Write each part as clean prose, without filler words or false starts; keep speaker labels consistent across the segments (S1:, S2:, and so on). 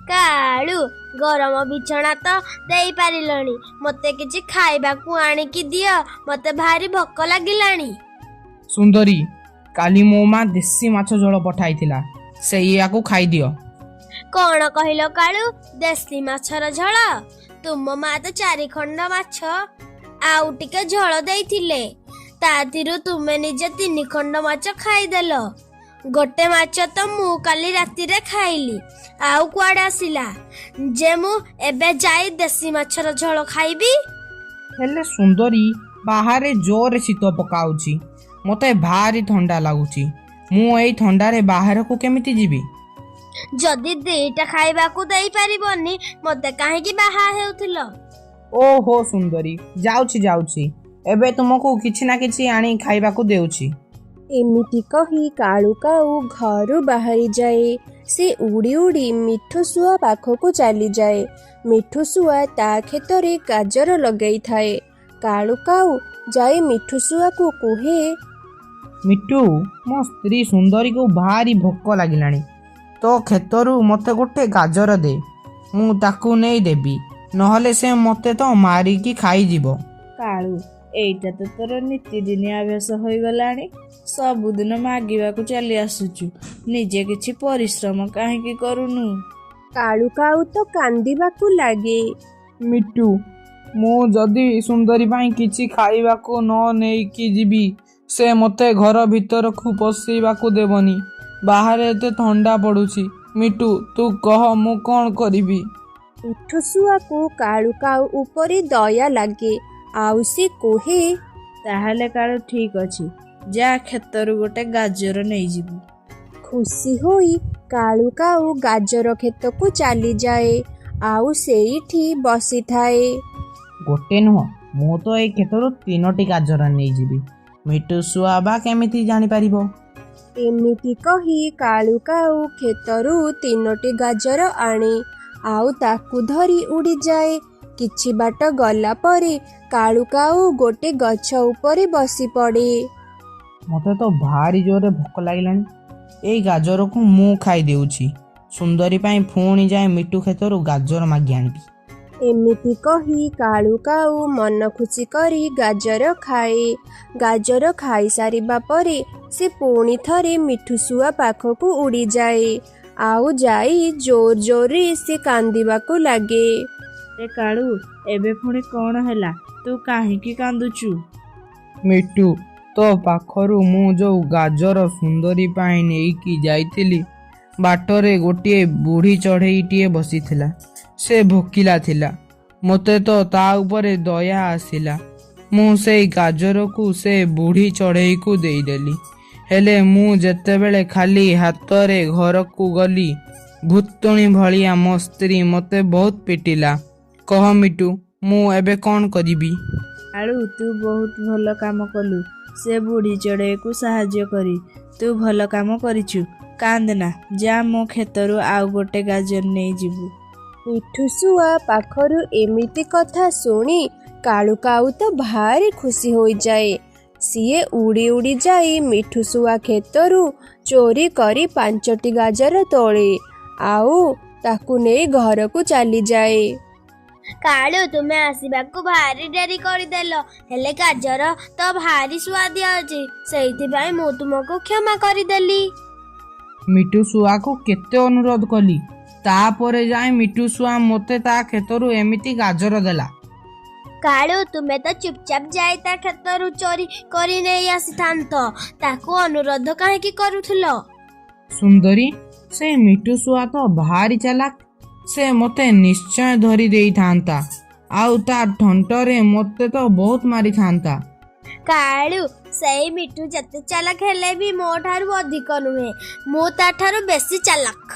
S1: କାଳୁ ଗରମ ବିଛଣା ତ ଦେଇ ପାରିଲଣି, ମତେ କିଛି ଖାଇବାକୁ ଆଣିକି ଦିଅ, ମତେ ଭାରି ଭୋକ ଲାଗିଲାଣି।
S2: ସୁନ୍ଦରୀ, କାଲି ମୋ ମା ଦେଶୀ ମାଛ ଝୋଳ ପଠାଇଥିଲା, ସେଇଆକୁ ଖାଇଦିଅ।
S1: କଣ କହିଲ କାଳୁ? ଦେଶୀ ମାଛର ଝୋଳ? ତୁମ ମା ତ 4 ଖଣ୍ଡ ମାଛ ଆଉ ଟିକେ ଝୋଳ ଦେଇଥିଲେ, ତା ଥିରୁ ତୁମେ ନିଜେ 3 ଖଣ୍ଡ ମାଛ ଖାଇଦେଲ। ଗୋଟେ ମାଛ ତ ମୁଁ କାଲି ରାତିରେ ଖାଇଲି, ଆଉ କୁଆଡେ ଆସିଲା ଯେ ମୁଁ ଏବେ ଯାଇ ଦେଶୀ ମାଛର ଝୋଳ ଖାଇବି?
S2: ହେଲେ ସୁନ୍ଦରୀ, ବାହାରେ ଜୋରରେ ଶୀତ ପକାଉଛି, ମତେ ଭାରି ଥଣ୍ଡା ଲାଗୁଛି। ମୁଁ ଏଇ ଥଣ୍ଡାରେ ବାହାରକୁ କେମିତି ଯିବି?
S1: ଯଦି 2ଟା ଖାଇବାକୁ ଦେଇପାରିବନି, ମତେ କାହିଁକି ବାହା ହେଉଥିଲ?
S2: ଓହୋ ସୁନ୍ଦରୀ, ଯାଉଛି, ଏବେ ତୁମକୁ କିଛି ନା କିଛି ଆଣି ଖାଇବାକୁ ଦେଉଛି।
S3: ଏମିତି କହି କାଳୁ କାଉ ଘରୁ ବାହାରିଯାଏ। ସେ ଉଡ଼ି ଉଡ଼ି ମିଠୁ ଶୁଆ ପାଖକୁ ଚାଲିଯାଏ। ମିଠୁ ଶୁଆ ତା କ୍ଷେତରେ ଗାଜର ଲଗାଇଥାଏ। କାଳୁ କାଉ ଯାଇ ମିଠୁ ଶୁଆକୁ କୁହେ,
S2: ମିଠୁ, ମୋ ସ୍ତ୍ରୀ ସୁନ୍ଦରୀକୁ ଭାରି ଭୋକ ଲାଗିଲାଣି, ତୋ କ୍ଷେତରୁ ମୋତେ ଗୋଟେ ଗାଜର ଦେ, ମୁଁ ତାକୁ ନେଇ ଦେବି, ନହେଲେ ସେ ମୋତେ ତ ମାରିକି ଖାଇଯିବ।
S4: କାଳୁ, ଏଇଟା ତ ତୋର ନିତିଦିନିଆ ଅଭ୍ୟାସ ହୋଇଗଲାଣି। ସବୁଦିନ ମାଗିବାକୁ ଚାଲି ଆସୁଛୁ, ନିଜେ କିଛି ପରିଶ୍ରମ କାହିଁକି କରୁନୁ?
S3: କାଳୁ କାଉ ତ କାନ୍ଦିବାକୁ ଲାଗେ।
S2: ମିଠୁ, ମୁଁ ଯଦି ସୁନ୍ଦରୀ ପାଇଁ କିଛି ଖାଇବାକୁ ନ ନେଇକି ଯିବି, ସେ ମୋତେ ଘର ଭିତରକୁ ପଶିବାକୁ ଦେବନି। ବାହାରେ ଏତେ ଥଣ୍ଡା ପଡ଼ୁଛି। ମିଠୁ, ତୁ କହ ମୁଁ କ'ଣ କରିବି?
S3: ମିଠୁ ଶୁଆକୁ କାଳୁ କାଉ ଉପରେ ଦୟା ଲାଗେ, ଆଉ ସେ କୁହେ,
S4: ତାହେଲେ କାଳୁ ଠିକ୍ ଅଛି, ଯା କ୍ଷେତରୁ ଗୋଟେ ଗାଜର ନେଇଯିବୁ।
S3: ଖୁସି ହୋଇ କାଳୁ କାଉ ଗାଜର କ୍ଷେତକୁ ଚାଲିଯାଏ, ଆଉ ସେଇଠି ବସିଥାଏ।
S2: ଗୋଟେ ନୁହଁ, ମୁଁ ତ ଏଇ କ୍ଷେତରୁ 3ଟି ଗାଜର ନେଇଯିବି। ମିଠୁ ଶୁଆ ବା କେମିତି ଜାଣିପାରିବ?
S3: ଏମିତି କହି କାଳୁ କାଉ କ୍ଷେତରୁ 3ଟି ଗାଜର ଆଣେ, ଆଉ ତାକୁ ଧରି ଉଡ଼ିଯାଏ। କିଛି ବାଟ ଗଲା ପରେ କାଳୁ କାଉ ଗୋଟେ ଗଛ ଉପରେ ବସି ପଡ଼େ।
S2: ମୋତେ ତ ଭାରି ଜୋରରେ ଭୋକ ଲାଗିଲାଣି, ଏଇ ଗାଜରକୁ ମୁଁ ଖାଇଦେଉଛି। ସୁନ୍ଦରୀ ପାଇଁ ପୁଣି ଯାଏ ମିଠୁ କ୍ଷେତରୁ ଗାଜର ମାଗି ଆଣିବି।
S3: ଏମିତି କହି କାଳୁ କାଉ ମନ ଖୁସି କରି ଗାଜର ଖାଏ। ଗାଜର ଖାଇସାରିବା ପରେ ସେ ପୁଣି ଥରେ ମିଠୁ ଶୁଆ ପାଖକୁ ଉଡ଼ିଯାଏ, ଆଉ ଯାଇ ଜୋରରେ ସେ କାନ୍ଦିବାକୁ ଲାଗେ।
S4: ଏ କାଳୁ, ଏବେ ପୁଣି କ'ଣ ହେଲା? ତୁ କାହିଁକି କାନ୍ଦୁଛୁ?
S2: ମିଠୁ, ତୋ ପାଖରୁ ମୁଁ ଯୋଉ ଗାଜର ସୁନ୍ଦରୀ ପାଇଁ ନେଇକି ଯାଇଥିଲି, ବାଟରେ ଗୋଟିଏ ବୁଢ଼ୀ ଚଢ଼େଇଟିଏ ବସିଥିଲା। ସେ ଭୋକିଲା ଥିଲା, ମୋତେ ତ ତା ଉପରେ ଦୟା ଆସିଲା। ମୁଁ ସେଇ ଗାଜରକୁ ସେ ବୁଢ଼ୀ ଚଢ଼େଇକୁ ଦେଇଦେଲି। ହେଲେ ମୁଁ ଯେତେବେଳେ ଖାଲି ହାତରେ ଘରକୁ ଗଲି, ଭୂତୁଣୀ ଭଳିଆ ମୋ ସ୍ତ୍ରୀ ମୋତେ ବହୁତ ପିଟିଲା। କହ ମିଠୁ, ମୁଁ ଏବେ କ'ଣ କରିବି?
S4: କାଳୁ, ତୁ ବହୁତ ଭଲ କାମ କଲୁ ସେ ବୁଢ଼ୀ ଚଢ଼େଇକୁ ସାହାଯ୍ୟ କରି। ତୁ ଭଲ କାମ କରିଛୁ, କାନ୍ଦେନା, ଯା ମୋ କ୍ଷେତରୁ ଆଉ ଗୋଟେ ଗାଜର ନେଇଯିବୁ।
S3: ମିଠୁ ଶୁଆ ପାଖରୁ ଏମିତି କଥା ଶୁଣି କାଳୁ କାଉ ତ ଭାରି ଖୁସି ହୋଇଯାଏ। ସିଏ ଉଡ଼ି ଉଡ଼ି ଯାଇ ମିଠୁ ଶୁଆ କ୍ଷେତରୁ ଚୋରି କରି 5ଟି ଗାଜର ତୋଳେ, ଆଉ ତାକୁ ନେଇ ଘରକୁ ଚାଲିଯାଏ।
S1: କାଳୁ, ତୁମେ ଆସିବାକୁ ଭାରି ଡେରି କରିଦେଲ, ହେଲେ ଗାଜର ତ ଭାରି ସୁଆଦିଆ ଅଛି, ସେଇଥିପାଇଁ ମୁଁ ତୁମକୁ କ୍ଷମା କରିଦେଲି।
S2: ମିଠୁ ଶୁଆକୁ କେତେ ଅନୁରୋଧ କଲି, ତାପରେ ଯାଇ ମିଠୁ ଶୁଆ ମୋତେ ତା କ୍ଷେତରୁ ଏମିତି ଗାଜର ଦେଲା।
S1: କାଳୁ, ତୁମେ ତ ଚୁପଚାପ ଯାଇ ତା କ୍ଷେତରୁ ଚୋରି କରି ନେଇ ଆସିଥାନ୍ତ, ତାକୁ ଅନୁରୋଧ କାହିଁକି କରୁଥିଲ?
S2: ସୁନ୍ଦରୀ, ସେ ମିଠୁ ଶୁଆ ତ ଭାରି ଚାଲାକ, ସେ ମୋତେ ନିଶ୍ଚୟ ଧରି ଦେଇଥାନ୍ତା, ଆଉ ତା ଠଣ୍ଟରେ ମୋତେ ତ ବହୁତ ମାରିଥାନ୍ତା।
S1: କାଳୁ, ସେଇ ମିଠୁ ଯେତେ ଚାଲାକ ହେଲେ ବି ମୋ ଠାରୁ ଅଧିକ ନୁହେଁ, ମୁଁ ତା ଠାରୁ ବେଶୀ ଚାଲାକ।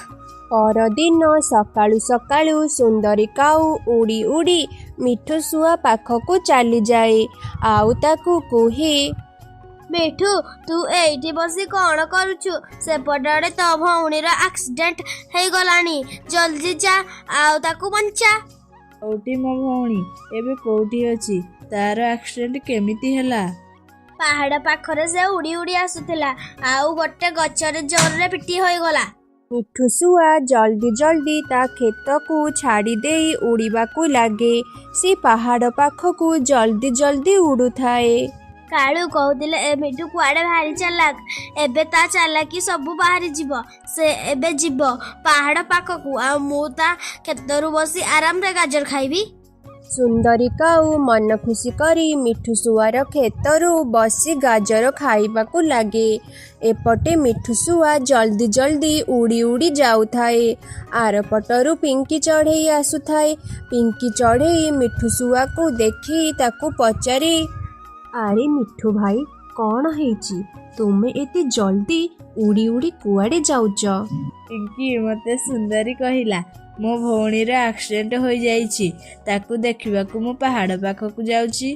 S3: ପରଦିନ ସକାଳୁ ସକାଳୁ ସୁନ୍ଦରୀ କାଉ ଉଡ଼ି ଉଡ଼ି ମିଠୁ ଶୁଆ ପାଖକୁ ଚାଲିଯାଏ, ଆଉ ତାକୁ କୁହେ,
S1: ମିଠୁ, ତୁ ଏଇଠି ବସି କ'ଣ କରୁଛୁ? ସେପଟେ ତୋ ଭଉଣୀର ଆକ୍ସିଡେଣ୍ଟ ହେଇଗଲାଣି, ଜଲ୍ଦି ଯା ଆଉ ତାକୁ ବଞ୍ଚା।
S4: କୋଉଠି ମୋ ଭଉଣୀ? ଏବେ କୋଉଠି ଅଛି? ତାର ଆକ୍ସିଡେଣ୍ଟ କେମିତି ହେଲା?
S1: ପାହାଡ଼ ପାଖରେ ସେ ଉଡ଼ି ଉଡ଼ି ଆସୁଥିଲା, ଆଉ ଗୋଟେ ଗଛରେ ଜୋରରେ ପିଟି ହୋଇଗଲା।
S3: ମିଠୁ ଶୁଆ ଜଲ୍ଦି ଜଲ୍ଦି ତା କ୍ଷେତକୁ ଛାଡ଼ି ଦେଇ ଉଡ଼ିବାକୁ ଲାଗେ। ସେ ପାହାଡ଼ ପାଖକୁ ଜଲ୍ଦି ଜଲ୍ଦି ଉଡ଼ୁଥାଏ।
S1: କାଳୁ କହୁଥିଲେ ଏ ମିଠୁ କୁଆଡ଼େ ଭାରି ଚାଲାକ। ଏବେ ତା ଚାଲାକି ସବୁ ବାହାରି ଯିବ। ସେ ଏବେ ଯିବ ପାହାଡ଼ ପାଖକୁ, ଆଉ ମୁଁ ତା କ୍ଷେତରୁ ବସି ଆରାମରେ ଗାଜର ଖାଇବି।
S3: ସୁନ୍ଦରୀ କାଉ ମନ ଖୁସି କରି ମିଠୁ ଶୁଆର କ୍ଷେତରୁ ବସି ଗାଜର ଖାଇବାକୁ ଲାଗେ। ଏପଟେ ମିଠୁ ଶୁଆ ଜଲ୍ଦି ଜଲ୍ଦି ଉଡ଼ି ଉଡ଼ି ଯାଉଥାଏ। ଆରପଟରୁ ପିଙ୍କି ଚଢ଼େଇ ଆସୁଥାଏ। ପିଙ୍କି ଚଢ଼େଇ ମିଠୁ ଶୁଆକୁ ଦେଖି ତାକୁ ପଚାରେ, ଆରେ ମିଠୁ ଭାଇ, କ'ଣ ହେଇଛି? ତୁମେ ଏତେ ଜଲ୍ଦି ଉଡ଼ି ଉଡ଼ି କୁଆଡ଼େ ଯାଉଛ?
S4: ପିଙ୍କି, ମୋତେ ସୁନ୍ଦରୀ କହିଲା ମୋ ଭଉଣୀର ଆକ୍ସିଡେଣ୍ଟ ହୋଇଯାଇଛି, ତାକୁ ଦେଖିବାକୁ ମୁଁ ପାହାଡ଼ ପାଖକୁ ଯାଉଛି।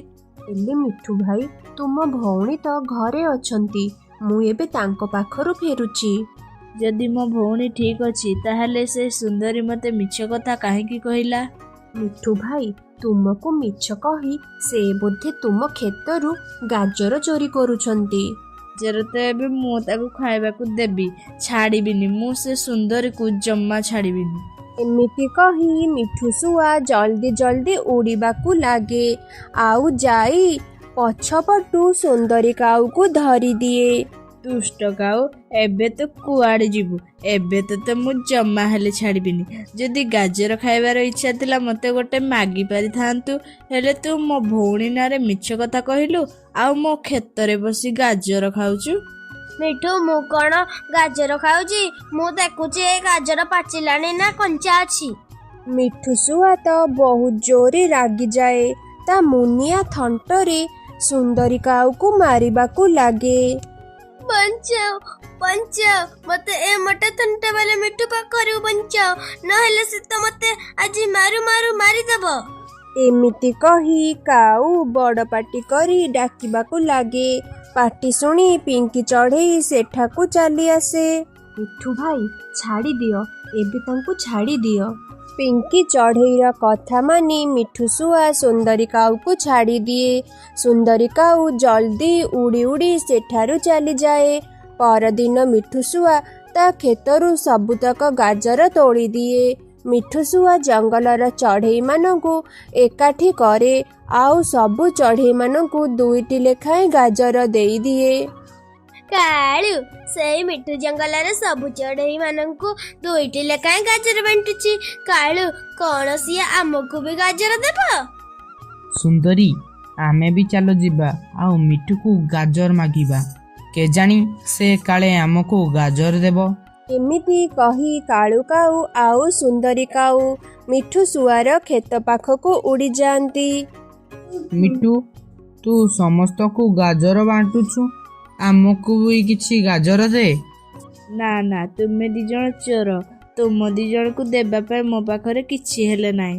S3: ହେଲେ ମିଠୁ ଭାଇ, ତୁମ ଭଉଣୀ ତ ଘରେ ଅଛନ୍ତି। ମୁଁ ଏବେ ତାଙ୍କ ପାଖରୁ ଫେରୁଛି।
S4: ଯଦି ମୋ ଭଉଣୀ ଠିକ୍ ଅଛି, ତାହେଲେ ସେ ସୁନ୍ଦରୀ ମୋତେ ମିଛ କଥା କାହିଁକି କହିଲା?
S3: ମିଠୁ ଭାଇ, ତୁମକୁ ମିଛ କହି ସେ ବୋଧେ ତୁମ କ୍ଷେତରୁ ଗାଜର ଚୋରି କରୁଛନ୍ତି।
S4: ଗାଜର ତ ଏବେ ମୁଁ ତାକୁ ଖାଇବାକୁ ଦେବି, ଛାଡ଼ିବିନି। ମୁଁ ସେ ସୁନ୍ଦରୀକୁ ଜମା ଛାଡ଼ିବିନି।
S3: ଏମିତି କହି ମିଠୁ ଶୁଆ ଜଲ୍ଦି ଜଲ୍ଦି ଉଡ଼ିବାକୁ ଲାଗେ, ଆଉ ଯାଇ ପଛପଟୁ ସୁନ୍ଦରୀ କାଉକୁ ଧରିଦିଏ।
S4: ଦୁଷ୍ଟ କାଉ, ଏବେ ତ କୁଆଡ଼େ ଯିବୁ? ଏବେ ତ ମୁଁ ଜମା ହେଲେ ଛାଡ଼ିବିନି। ଯଦି ଗାଜର ଖାଇବାର ଇଚ୍ଛା ଥିଲା ମୋତେ ଗୋଟେ ମାଗି ପାରିଥାନ୍ତୁ, ହେଲେ ତୁ ମୋ ଭଉଣୀ ନାଁରେ ମିଛ କଥା କହିଲୁ, ଆଉ ମୋ କ୍ଷେତରେ ବସି ଗାଜର ଖାଉଛୁ।
S1: ମିଠୁ, ମୁଁ କ'ଣ ଗାଜର ଖାଉଛି? ମୁଁ ଦେଖୁଛି ଏ ଗାଜର ପାଚିଲାଣି ନା କଞ୍ଚା ଅଛି।
S3: ମିଠୁ ଶୁଆ ତ ବହୁତ ଜୋରେ ରାଗିଯାଏ। ତା ମୁନିଆ ଥଣ୍ଟରେ ସୁନ୍ଦରୀ କାଉକୁ ମାରିବାକୁ ଲାଗେ।
S1: ବଞ୍ଚାଅ, ବଞ୍ଚାଅ, ମତେ ଏ ମୋଟା ଥଣ୍ଟା ବାଲା ମିଠୁ ପାଖରୁ ବଞ୍ଚାଅ, ନହେଲେ ସେ ତ ମତେ ଆଜି ମାରୁ ମାରୁ ମାରିଦେବ।
S3: ଏମିତି କହି କାଉ ବଡ଼ ପାଟି କରି ଡାକିବାକୁ ଲାଗେ। ପାଟି ଶୁଣି ପିଙ୍କି ଚଢ଼େଇ ସେଠାକୁ ଚାଲି ଆସେ। ମିଠୁ ଭାଇ, ଛାଡ଼ି ଦିଅ, ଏବେ ତାଙ୍କୁ ଛାଡ଼ି ଦିଅ। ପିଙ୍କି ଚଢ଼େଇର କଥା ମାନି ମିଠୁ ଶୁଆ ସୁନ୍ଦରୀ କାଉକୁ ଛାଡ଼ି ଦିଏ। ସୁନ୍ଦରୀ କାଉ ଜଲ୍ଦି ଉଡ଼ି ଉଡ଼ି ସେଠାରୁ ଚାଲିଯାଏ। ପରଦିନ ମିଠୁ ଶୁଆ ତା କ୍ଷେତରୁ ସବୁତକ ଗାଜର ତୋଳିଦିଏ। ମିଠୁ ଶୁଆ ଜଙ୍ଗଲର ଚଢ଼େଇମାନଙ୍କୁ ଏକାଠି କରେ, ଆଉ ସବୁ ଚଢ଼େଇମାନଙ୍କୁ 2ଟି ଲେଖାଏଁ ଗାଜର ଦେଇଦିଏ।
S1: କାଳୁ, ସେଇ ମିଠୁ ଜଙ୍ଗଲର ସବୁ ଚଢ଼େଇ ମାନଙ୍କୁ 2ଟି ଲେଖାଏଁ ଗାଜର ବାଣ୍ଟୁଛି। କାଳୁ, କ'ଣ ସିଏ ଆମକୁ ବି ଗାଜର ଦେବ?
S2: ସୁନ୍ଦରୀ, ଆମେ ବି ଚାଲ ଯିବା ଆଉ ମିଠୁକୁ ଗାଜର ମାଗିବା। କେଜାଣି ସେ କାଳେ ଆମକୁ ଗାଜର ଦେବ।
S3: ଏମିତି କହି କାଳୁ କାଉ ଆଉ ସୁନ୍ଦରୀ କାଉ ମିଠୁ ଶୁଆର କ୍ଷେତ ପାଖକୁ ଉଡ଼ିଯାଆନ୍ତି।
S2: ମିଠୁ, ତୁ ସମସ୍ତଙ୍କୁ ଗାଜର ବାଣ୍ଟୁଛୁ, ଆମକୁ ବି କିଛି ଗାଜର ଦେ।
S4: ନା ନା, ତୁମେ 2 ଜଣ ଚୋର। ତୁମ 2 ଜଣଙ୍କୁ ଦେବା ପାଇଁ ମୋ ପାଖରେ କିଛି ହେଲେ ନାହିଁ।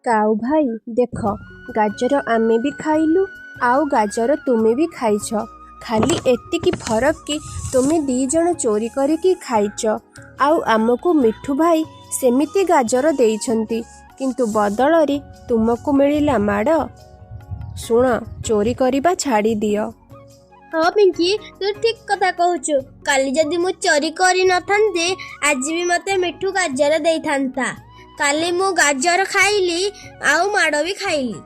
S3: କାଉ ଭାଇ, ଦେଖ, ଗାଜର ଆମେ ବି ଖାଇଲୁ, ଆଉ ଗାଜର ତୁମେ ବି ଖାଇଛ। ଖାଲି ଏତିକି ଫରକ କି ତୁମେ 2 ଜଣ ଚୋରି କରିକି ଖାଇଛ, ଆଉ ଆମକୁ ମିଠୁ ଭାଇ ସେମିତି ଗାଜର ଦେଇଛନ୍ତି, କିନ୍ତୁ ବଦଳରେ ତୁମକୁ ମିଳିଲା ମାଡ଼। ଶୁଣ, ଚୋରି କରିବା ଛାଡ଼ି ଦିଅ।
S1: ହଁ ପିଙ୍କି, ତୁ ଠିକ କଥା କହୁଛୁ। କାଲି ଯଦି ମୁଁ ଚୋରି କରିନଥାନ୍ତି, ଆଜି ବି ମତେ ମିଠୁ ଗାଜର ଦେଇଥାନ୍ତା। କାଲି ମୁଁ ଗାଜର ଖାଇଲି, ଆଉ ମାଡ଼ ବି ଖାଇଲି।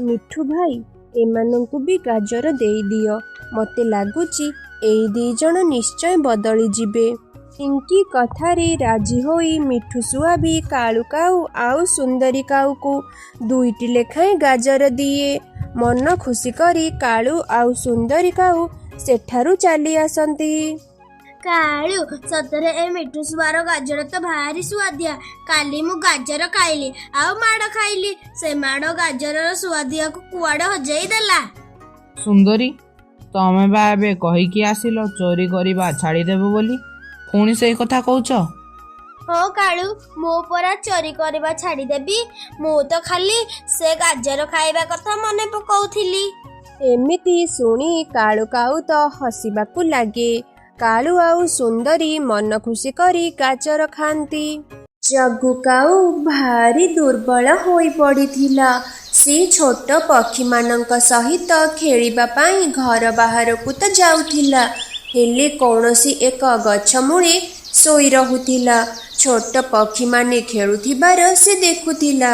S3: ମିଠୁ ଭାଇ, ଏମାନଙ୍କୁ ବି ଗାଜର ଦେଇଦିଅ। ମୋତେ ଲାଗୁଛି ଏଇ 2 ଜଣ ନିଶ୍ଚୟ ବଦଳି ଯିବେ। ପିଙ୍କି କଥାରେ ରାଜି ହୋଇ ମିଠୁ ଶୁଆ ବି କାଳୁ କାଉ ଆଉ ସୁନ୍ଦରୀ କାଉକୁ 2ଟି ଲେଖାଏଁ ଗାଜର ଦିଏ। ମନ ଖୁସି କରି କାଳୁ ଆଉ ସୁନ୍ଦରୀ କାଉ ସେଠାରୁ ଚାଲି ଆସନ୍ତି।
S1: କାଳୁ, ସତରେ ଏ ମିଠୁ ଶୁଆର ଗାଜର ତ ଭାରି ସୁଆଦିଆ। କାଲି ମୁଁ ଗାଜର ଖାଇଲି, ଆଉ ମାଡ଼ ଖାଇଲି। ସେ ମାଡ଼ ଗାଜରର ସୁଆଦିଆକୁ କୁଆଡ଼େ ହଜେଇ ଦେଲା।
S2: ସୁନ୍ଦରୀ, ତମେ ବା ଏବେ କହିକି ଆସିଲ ଚୋରି କରିବା ଛାଡ଼ିଦେବ ବୋଲି, ପୁଣି ସେଇ କଥା କହୁଛ?
S1: ହଁ କାଳୁ, ମୁଁ ପରା ଚୋରି କରିବା ଛାଡ଼ିଦେବି। ମୁଁ ତ ଖାଲି ସେ ଗାଜର ଖାଇବା କଥା ମନେ ପକାଉଥିଲି।
S3: ଏମିତି ଶୁଣି କାଳୁ କାଉ ତ ହସିବାକୁ ଲାଗେ। କାଳୁ ଆଉ ସୁନ୍ଦରୀ ମନ ଖୁସି କରି ଗାଜର ଖାଆନ୍ତି। ଜଗୁ କାଉ ଭାରି ଦୁର୍ବଳ ହୋଇ ପଡ଼ିଥିଲା। ସେ ଛୋଟ ପକ୍ଷୀମାନଙ୍କ ସହିତ ଖେଳିବା ପାଇଁ ଘର ବାହାରକୁ ତ ଯାଉଥିଲା, ହେଲେ କୌଣସି ଏକ ଗଛ ମୂଳେ ଶୋଇ ରହୁଥିଲା। ଛୋଟ ପକ୍ଷୀମାନେ ଖେଳୁଥିବାର ସେ ଦେଖୁଥିଲା,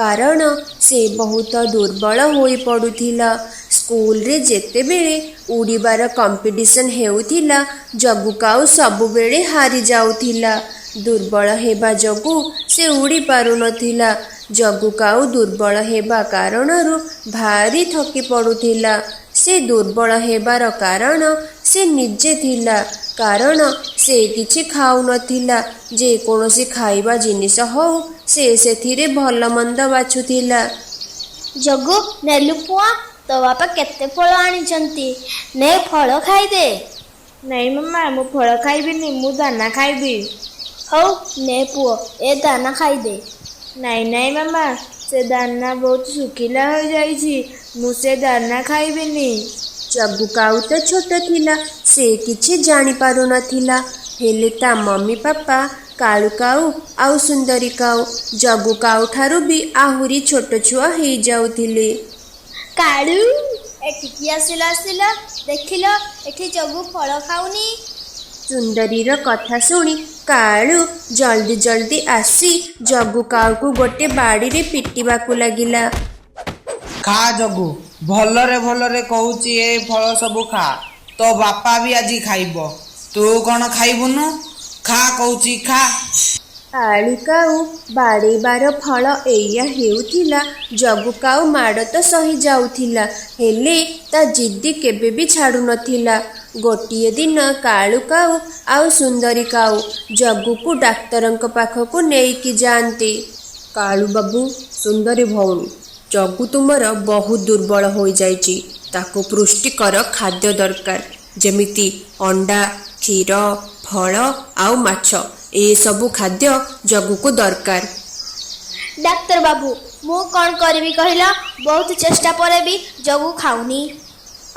S3: କାରଣ ସେ ବହୁତ ଦୁର୍ବଳ ହୋଇ ପଡ଼ୁଥିଲା। ସ୍କୁଲରେ ଯେତେବେଳେ ଉଡ଼ିବାର କମ୍ପିଟିସନ୍ ହେଉଥିଲା, ଜଗୁ କାଉ ସବୁବେଳେ ହାରି ଯାଉଥିଲା। ଦୁର୍ବଳ ହେବା ଯୋଗୁଁ ସେ ଉଡ଼ି ପାରୁନଥିଲା। ଜଗୁ କାଉ ଦୁର୍ବଳ ହେବା କାରଣରୁ ଭାରି ଥକି ପଡ଼ୁଥିଲା। ସେ ଦୁର୍ବଳ ହେବାର କାରଣ ସେ ନିଜେ ଥିଲା, କାରଣ ସେ କିଛି ଖାଉନଥିଲା। ଯେକୌଣସି ଖାଇବା ଜିନିଷ ହଉ ସେ ସେଥିରେ ଭଲ ମନ୍ଦ ବାଛୁଥିଲା।
S1: ଜଗୁ, ନେଲୁ ପୁଅ, ତୋ ବାପା କେତେ ଫଳ ଆଣିଛନ୍ତି, ନେ ଫଳ ଖାଇଦେ।
S4: ନାଇଁ ମାମା, ମୁଁ ଫଳ ଖାଇବିନି, ମୁଁ ଦାନା ଖାଇବି।
S1: ହଉ ନେ ପୁଅ, ଏ ଦାନା ଖାଇଦେ।
S4: ନାଇଁ ନାଇଁ ମାମା, ସେ ଦାନା ବହୁତ ଶୁଖିଲା ହୋଇଯାଇଛି, ମୁଁ ସେ ଦାନା ଖାଇବିନି।
S3: ଜଗୁ କାଉ ତ ଛୋଟ ଥିଲା, ସେ କିଛି ଜାଣିପାରୁନଥିଲା। ହେଲେ ତା ମମି ପାପା କାଳୁ କାଉ ଆଉ ସୁନ୍ଦରୀ କାଉ ଜଗୁ କାଉ ଠାରୁ ବି ଆହୁରି ଛୋଟ ଛୁଆ ହେଇଯାଉଥିଲେ।
S1: କାଳୁ, ଏଠିକି ଆସିଲ ଆସିଲ, ଦେଖିଲ ଏଠି ଜଗୁ ଫଳ ଖାଉନି।
S3: ସୁନ୍ଦରୀର କଥା ଶୁଣି କାଳୁ ଜଲ୍ଦି ଜଲ୍ଦି ଆସି ଜଗୁ କାଉକୁ ଗୋଟେ ବାଡ଼ିରେ ପିଟିବାକୁ ଲାଗିଲା।
S2: ଖା ଜଗୁ, ଭଲରେ ଭଲରେ କହୁଛି ଏ ଫଳ ସବୁ ଖା। ତୋ ବାପା ବି ଆଜି ଖାଇବ, ତୁ କ'ଣ ଖାଇବୁନୁ? ଖା କହୁଛି, ଖା।
S3: କାଳୁ କାଉ ବାଡ଼େଇବାର ଫଳ ଏଇଆ ହେଉଥିଲା। ଜଗୁ କାଉ ମାଡ଼ ତ ସହି ଯାଉଥିଲା, ହେଲେ ତା ଜିଦ୍ଦି କେବେ ବି ଛାଡ଼ୁନଥିଲା। ଗୋଟିଏ ଦିନ କାଳୁ କାଉ ଆଉ ସୁନ୍ଦରୀ କାଉ ଜଗୁକୁ ଡାକ୍ତରଙ୍କ ପାଖକୁ ନେଇକି ଯାଆନ୍ତି। କାଳୁ ବାବୁ, ସୁନ୍ଦରୀ ଭଉଣୀ, ଜଗୁ ତୁମର ବହୁତ ଦୁର୍ବଳ ହୋଇଯାଇଛି। ତାକୁ ପୁଷ୍ଟିକର ଖାଦ୍ୟ ଦରକାର, ଯେମିତି ଅଣ୍ଡା, କ୍ଷୀର, ଫଳ ଆଉ ମାଛ। ଏସବୁ ଖାଦ୍ୟ ଜଗୁକୁ ଦରକାର।
S1: ଡାକ୍ତର ବାବୁ, ମୁଁ କ'ଣ କରିବି କହିଲ? ବହୁତ ଚେଷ୍ଟା ପରେ ବି ଜଗୁ ଖାଉନି।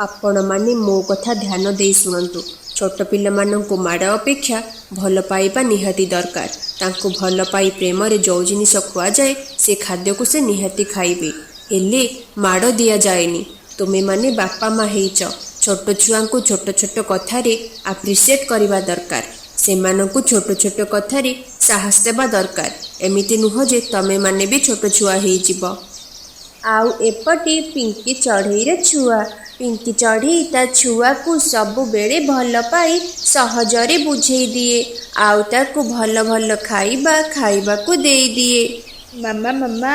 S3: ଆପଣମାନେ ମୋ କଥା ଧ୍ୟାନ ଦେଇ ଶୁଣନ୍ତୁ। ଛୋଟ ପିଲାମାନଙ୍କୁ ମାଡ଼ ଅପେକ୍ଷା ଭଲ ପାଇବା ନିହାତି ଦରକାର। ତାଙ୍କୁ ଭଲ ପାଇ ପ୍ରେମରେ ଯେଉଁ ଜିନିଷ ଖୁଆଯାଏ ସେ ଖାଦ୍ୟକୁ ସେ ନିହାତି ଖାଇବେ, ହେଲେ ମାଡ଼ ଦିଆଯାଏନି। ତୁମେମାନେ ବାପା ମା ହେଇଛ, ଛୋଟ ଛୁଆଙ୍କୁ ଛୋଟ ଛୋଟ କଥାରେ ଆପ୍ରିସିଏଟ୍ କରିବା ଦରକାର। ସେମାନଙ୍କୁ ଛୋଟ ଛୋଟ କଥାରେ ସାହସ ଦେବା ଦରକାର। ଏମିତି ନୁହଁ ଯେ ତମେମାନେ ବି ଛୋଟ ଛୁଆ ହେଇଯିବ। ଆଉ ଏପଟେ ପିଙ୍କି ଚଢ଼େଇର ଛୁଆ। ପିଙ୍କି ଚଢ଼େଇ ତା ଛୁଆକୁ ସବୁବେଳେ ଭଲ ପାଇ ସହଜରେ ବୁଝେଇ ଦିଏ, ଆଉ ତାକୁ ଭଲ ଭଲ ଖାଇବାକୁ ଦେଇଦିଏ।
S4: ମାମା ମାମା,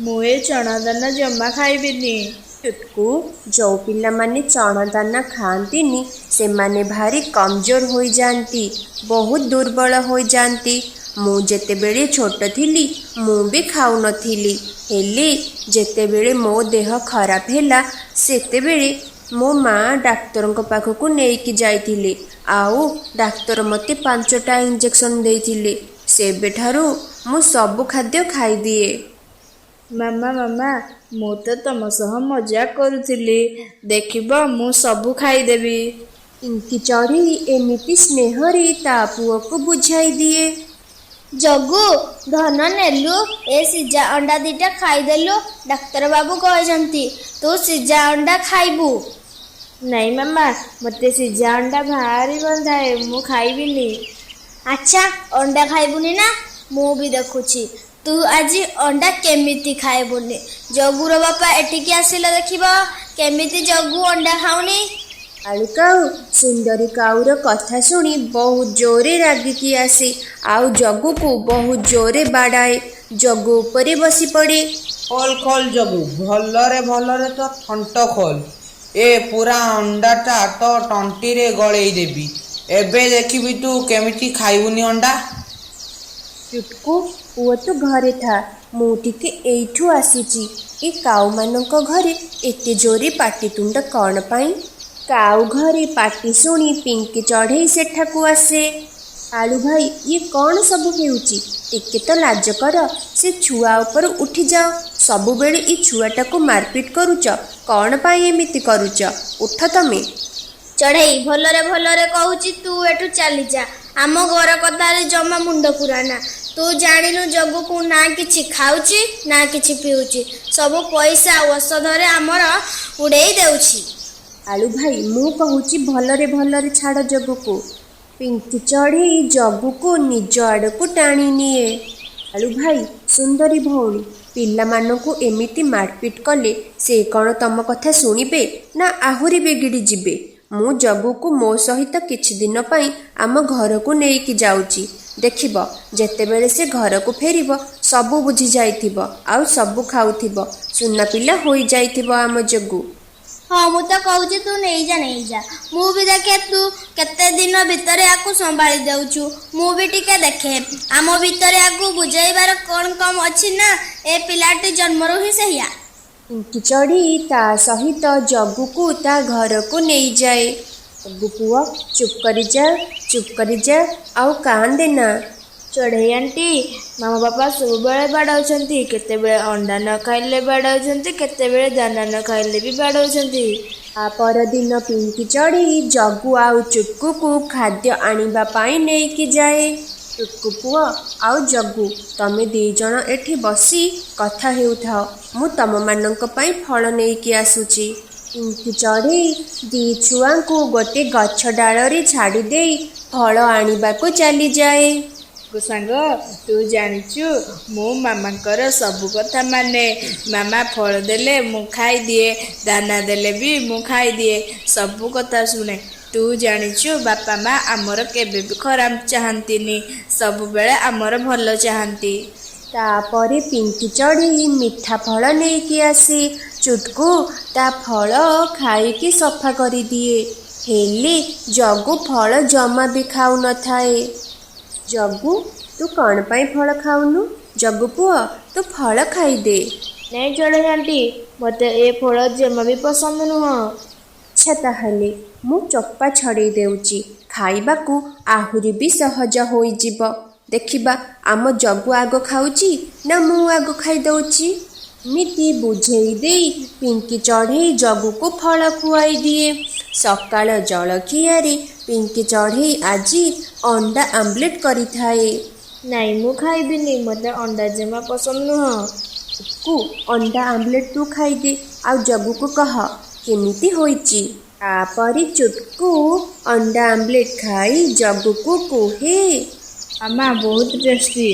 S4: ମୁଁ ଏ ଚଣା ଦାନା ଜମା ଖାଇବିନି।
S3: ଚୁଟକୁ, ଯେଉଁ ପିଲାମାନେ ଚଣା ଦାନା ଖାଆନ୍ତିନି ସେମାନେ ଭାରି କମଜୋର ହୋଇଯାଆନ୍ତି, ବହୁତ ଦୁର୍ବଳ ହୋଇଯାଆନ୍ତି। ମୁଁ ଯେତେବେଳେ ଛୋଟ ଥିଲି ମୁଁ ବି ଖାଉନଥିଲି, ହେଲେ ଯେତେବେଳେ ମୋ ଦେହ ଖରାପ ହେଲା ସେତେବେଳେ ମୋ ମା ଡାକ୍ତରଙ୍କ ପାଖକୁ ନେଇକି ଯାଇଥିଲେ, ଆଉ ଡାକ୍ତର ମୋତେ 5ଟା ଇଞ୍ଜେକ୍ସନ୍ ଦେଇଥିଲେ। ସେବେଠାରୁ ମୁଁ ସବୁ ଖାଦ୍ୟ ଖାଇଦିଏ।
S4: ମାମା ମାମା, ମୁଁ ତ ତମ ସହ ମଜା କରୁଥିଲି, ଦେଖିବ ମୁଁ ସବୁ ଖାଇଦେବି।
S3: ପିଙ୍କି ଚଢ଼େଇ ଏମିତି ସ୍ନେହରେ ତା ପୁଅକୁ ବୁଝାଇ ଦିଏ।
S1: ଜଗୁ, ଧନ ନେଲୁ, ଏ ସିଝା ଅଣ୍ଡା 2ଟା ଖାଇଦେଲୁ। ଡାକ୍ତର ବାବୁ କହିଛନ୍ତି ତୁ ସିଝା ଅଣ୍ଡା ଖାଇବୁ।
S4: ନାଇଁ ମାମା, ମୋତେ ସିଝା ଅଣ୍ଡା ଭାରି ବନ୍ଧାଏ, ମୁଁ ଖାଇବିନି।
S1: ଆଚ୍ଛା, ଅଣ୍ଡା ଖାଇବୁନି ନା? ମୁଁ ବି ଦେଖୁଛି ତୁ ଆଜି ଅଣ୍ଡା କେମିତି ଖାଇବୁନି। ଜଗୁର ବାପା ଏଠିକି ଆସିଲେ ଦେଖିବ କେମିତି ଜଗୁ ଅଣ୍ଡା ଖାଉନି।
S3: କାଳୁ କାଉ ସୁନ୍ଦରୀ କାଉର କଥା ଶୁଣି ବହୁତ ଜୋରେ ରାଗିକି ଆସେ, ଆଉ ଜଗୁକୁ ବହୁତ ଜୋରେ ବାଡ଼ାଏ। ଜଗୁ ଉପରେ ବସି ପଡ଼େ।
S2: ଖୋଲ ଖୋଲ ଜଗୁ, ଭଲରେ ଭଲରେ ତ ଥଣ୍ଟ ଖୋଲ। ଏ ପୁରା ଅଣ୍ଡାଟା ତ ତଣ୍ଟିରେ ଗଳେଇ ଦେବି। ଏବେ ଦେଖିବି ତୁ କେମିତି ଖାଇବୁନି ଅଣ୍ଡା।
S3: ଚୁଟକୁ, ପୁଅ ତୁ ଘରେ ଥା, ମୁଁ ଟିକେ ଏଇଠୁ ଆସିଛି। ଏ କାଉମାନଙ୍କ ଘରେ ଏତେ ଜୋରେ ପାଟିତୁଣ୍ଡ କ'ଣ ପାଇଁ? କାଉ ଘରେ ପାଟି ଶୁଣି ପିଙ୍କି ଚଢ଼େଇ ସେଠାକୁ ଆସେ। କାଳୁ ଭାଇ, ଇଏ କ'ଣ ସବୁ ହେଉଛି? ଟିକେ ତ ଲାଜ କର। ସେ ଛୁଆ ଉପରୁ ଉଠିଯାଅ। ସବୁବେଳେ ଏ ଛୁଆଟାକୁ ମାରପିଟ କରୁଛ, କ'ଣ ପାଇଁ ଏମିତି କରୁଛ? ଉଠ ତମେ।
S1: ଚଢ଼େଇ, ଭଲରେ ଭଲରେ କହୁଛି ତୁ ଏଠୁ ଚାଲିଯା। ଆମ ଘର କଥାରେ ଜମା ମୁଣ୍ଡ ପୁରାନା। ତୁ ଜାଣିନୁ ଜଗୁକୁ ନା କିଛି ଖାଉଛି ନା କିଛି ପିଉଛି, ସବୁ ପଇସା ଔଷଧରେ ଆମର ଉଡ଼େଇ ଦେଉଛି।
S3: କାଳୁ ଭାଇ, ମୁଁ କହୁଛି ଭଲରେ ଭଲରେ ଛାଡ଼ ଜଗୁକୁ। ପିଙ୍କି ଚଢ଼େଇ ଜଗୁକୁ ନିଜ ଆଡ଼କୁ ଟାଣି ନିଏ। କାଳୁ ଭାଇ, ସୁନ୍ଦରୀ ଭଉଣୀ, ପିଲାମାନଙ୍କୁ ଏମିତି ମାରପିଟ କଲେ ସେ କ'ଣ ତମ କଥା ଶୁଣିବେ ନା ଆହୁରି ବିଗିଡ଼ି ଯିବେ? ମୁଁ ଜଗୁକୁ ମୋ ସହିତ କିଛି ଦିନ ପାଇଁ ଆମ ଘରକୁ ନେଇକି ଯାଉଛି। ଦେଖିବ, ଯେତେବେଳେ ସେ ଘରକୁ ଫେରିବ ସବୁ ବୁଝି ଯାଇଥିବ ଆଉ ସବୁ ଖାଉଥିବ। ସୁନା ପିଲା ହୋଇଯାଇଥିବ ଆମ ଜଗୁ।
S1: ହଁ, ମୁଁ ତ କହୁଛି ତୁ ନେଇଯା ନେଇଯା। ମୁଁ ବି ଦେଖେ ତୁ କେତେ ଦିନ ଭିତରେ ଆକୁ ସମ୍ଭାଳି ଦେଉଛୁ। ମୁଁ ବି ଟିକେ ଦେଖେ। ଆମ ଭିତରେ ଆକୁ ବୁଝେଇବାର କ'ଣ କମ୍ ଅଛି ନା ଏ ପିଲାଟି ଜନ୍ମରୁ ହିଁ ସେଇଆ।
S3: ପିଙ୍କି ଚଢ଼େଇ ତା ସହିତ ଜଗୁକୁ ତା ଘରକୁ ନେଇଯାଏ। ଜଗୁ ପୁଅ, ଚୁପ୍ କରିଯା ଆଉ କାନ୍ଦେ ନା।
S4: ଚଢ଼େଇ ଆଣ୍ଟି, ମାମା ବାପା ସବୁବେଳେ ବାଡ଼ାଉଛନ୍ତି। କେତେବେଳେ ଅଣ୍ଡା ନ ଖାଇଲେ ବାଡ଼ାଉଛନ୍ତି, କେତେବେଳେ ଦାନା ନ ଖାଇଲେ ବି ବାଡ଼ାଉଛନ୍ତି।
S3: ତା ପରଦିନ ପିଙ୍କି ଚଢ଼େଇ ଜଗୁ ଆଉ ଚୁଟକୁକୁ ଖାଦ୍ୟ ଆଣିବା ପାଇଁ ନେଇକି ଯାଏ। ଚୁଟକୁ ପୁଅ ଆଉ ଜଗୁ, ତମେ 2 ଜଣ ଏଠି ବସି କଥା ହେଉଥାଅ। ମୁଁ ତମମାନଙ୍କ ପାଇଁ ଫଳ ନେଇକି ଆସୁଛି। ପିଙ୍କି ଚଢ଼େଇ 2 ଛୁଆଙ୍କୁ ଗୋଟେ ଗଛ ଡାଳରେ ଛାଡ଼ି ଦେଇ ଫଳ ଆଣିବାକୁ ଚାଲିଯାଏ।
S4: ସାଙ୍ଗ, ତୁ ଜାଣିଛୁ ମୁଁ ମାମାଙ୍କର ସବୁ କଥା ମାନେ। ମାମା ଫଳ ଦେଲେ ମୁଁ ଖାଇଦିଏ, ଦାନା ଦେଲେ ବି ମୁଁ ଖାଇଦିଏ, ସବୁ କଥା ଶୁଣେ। ତୁ ଜାଣିଛୁ ବାପା ମା ଆମର କେବେ ବି ଖରାପ ଚାହାନ୍ତିନି, ସବୁବେଳେ ଆମର ଭଲ ଚାହାନ୍ତି।
S3: ତାପରେ ପିଙ୍କି ଚଢ଼େଇ ମିଠା ଫଳ ନେଇକି ଆସେ। ଚୁଟକୁ ତା ଫଳ ଖାଇକି ସଫା କରିଦିଏ। ହେଲେ ଜଗୁ ଫଳ ଜମା ବି ଖାଉନଥାଏ। ଜଗୁ, ତୁ କ'ଣ ପାଇଁ ଫଳ ଖାଉନୁ? ଜଗୁ ପୁଅ, ତୁ ଫଳ ଖାଇଦେ।
S4: ନାଇଁ ଚଢ଼େଇ ଆଣ୍ଟି, ମୋତେ ଏ ଫଳ ଜମା ବି ପସନ୍ଦ ନୁହଁ।
S3: ଆଚ୍ଛା, ତାହେଲେ ମୁଁ ଚୋପା ଛଡ଼େଇ ଦେଉଛି। ଖାଇବାକୁ ଆହୁରି ବି ସହଜ ହୋଇଯିବ। ଦେଖିବା ଆମ ଜଗୁ ଆଗ ଖାଉଛି ନା ମୁଁ ଆଗ ଖାଇଦେଉଛି। ଏମିତି ବୁଝେଇ ଦେଇ ପିଙ୍କି ଚଢ଼େଇ ଜଗୁକୁ ଫଳ ଖୁଆଇ ଦିଏ। ସକାଳ ଜଳଖିଆରେ ପିଙ୍କି ଚଢ଼େଇ ଆଜି ଅଣ୍ଡା ଆମଲେଟ୍ କରିଥାଏ।
S4: ନାଇଁ, ମୁଁ ଖାଇବିନି, ମୋତେ ଅଣ୍ଡା ଜମା ପସନ୍ଦ ନୁହଁ।
S3: କୁ ଅଣ୍ଡା ଆମଲେଟ୍ ତୁ ଖାଇଦେ ଆଉ ଜଗୁକୁ କହ କେମିତି ହୋଇଛି। ତାପରେ ଚୁଟକୁ ଅଣ୍ଡା ଆମଲେଟ୍ ଖାଇ ଜଗୁକୁ କୁହେ,
S4: ମାମା ବହୁତ ଟେଷ୍ଟି।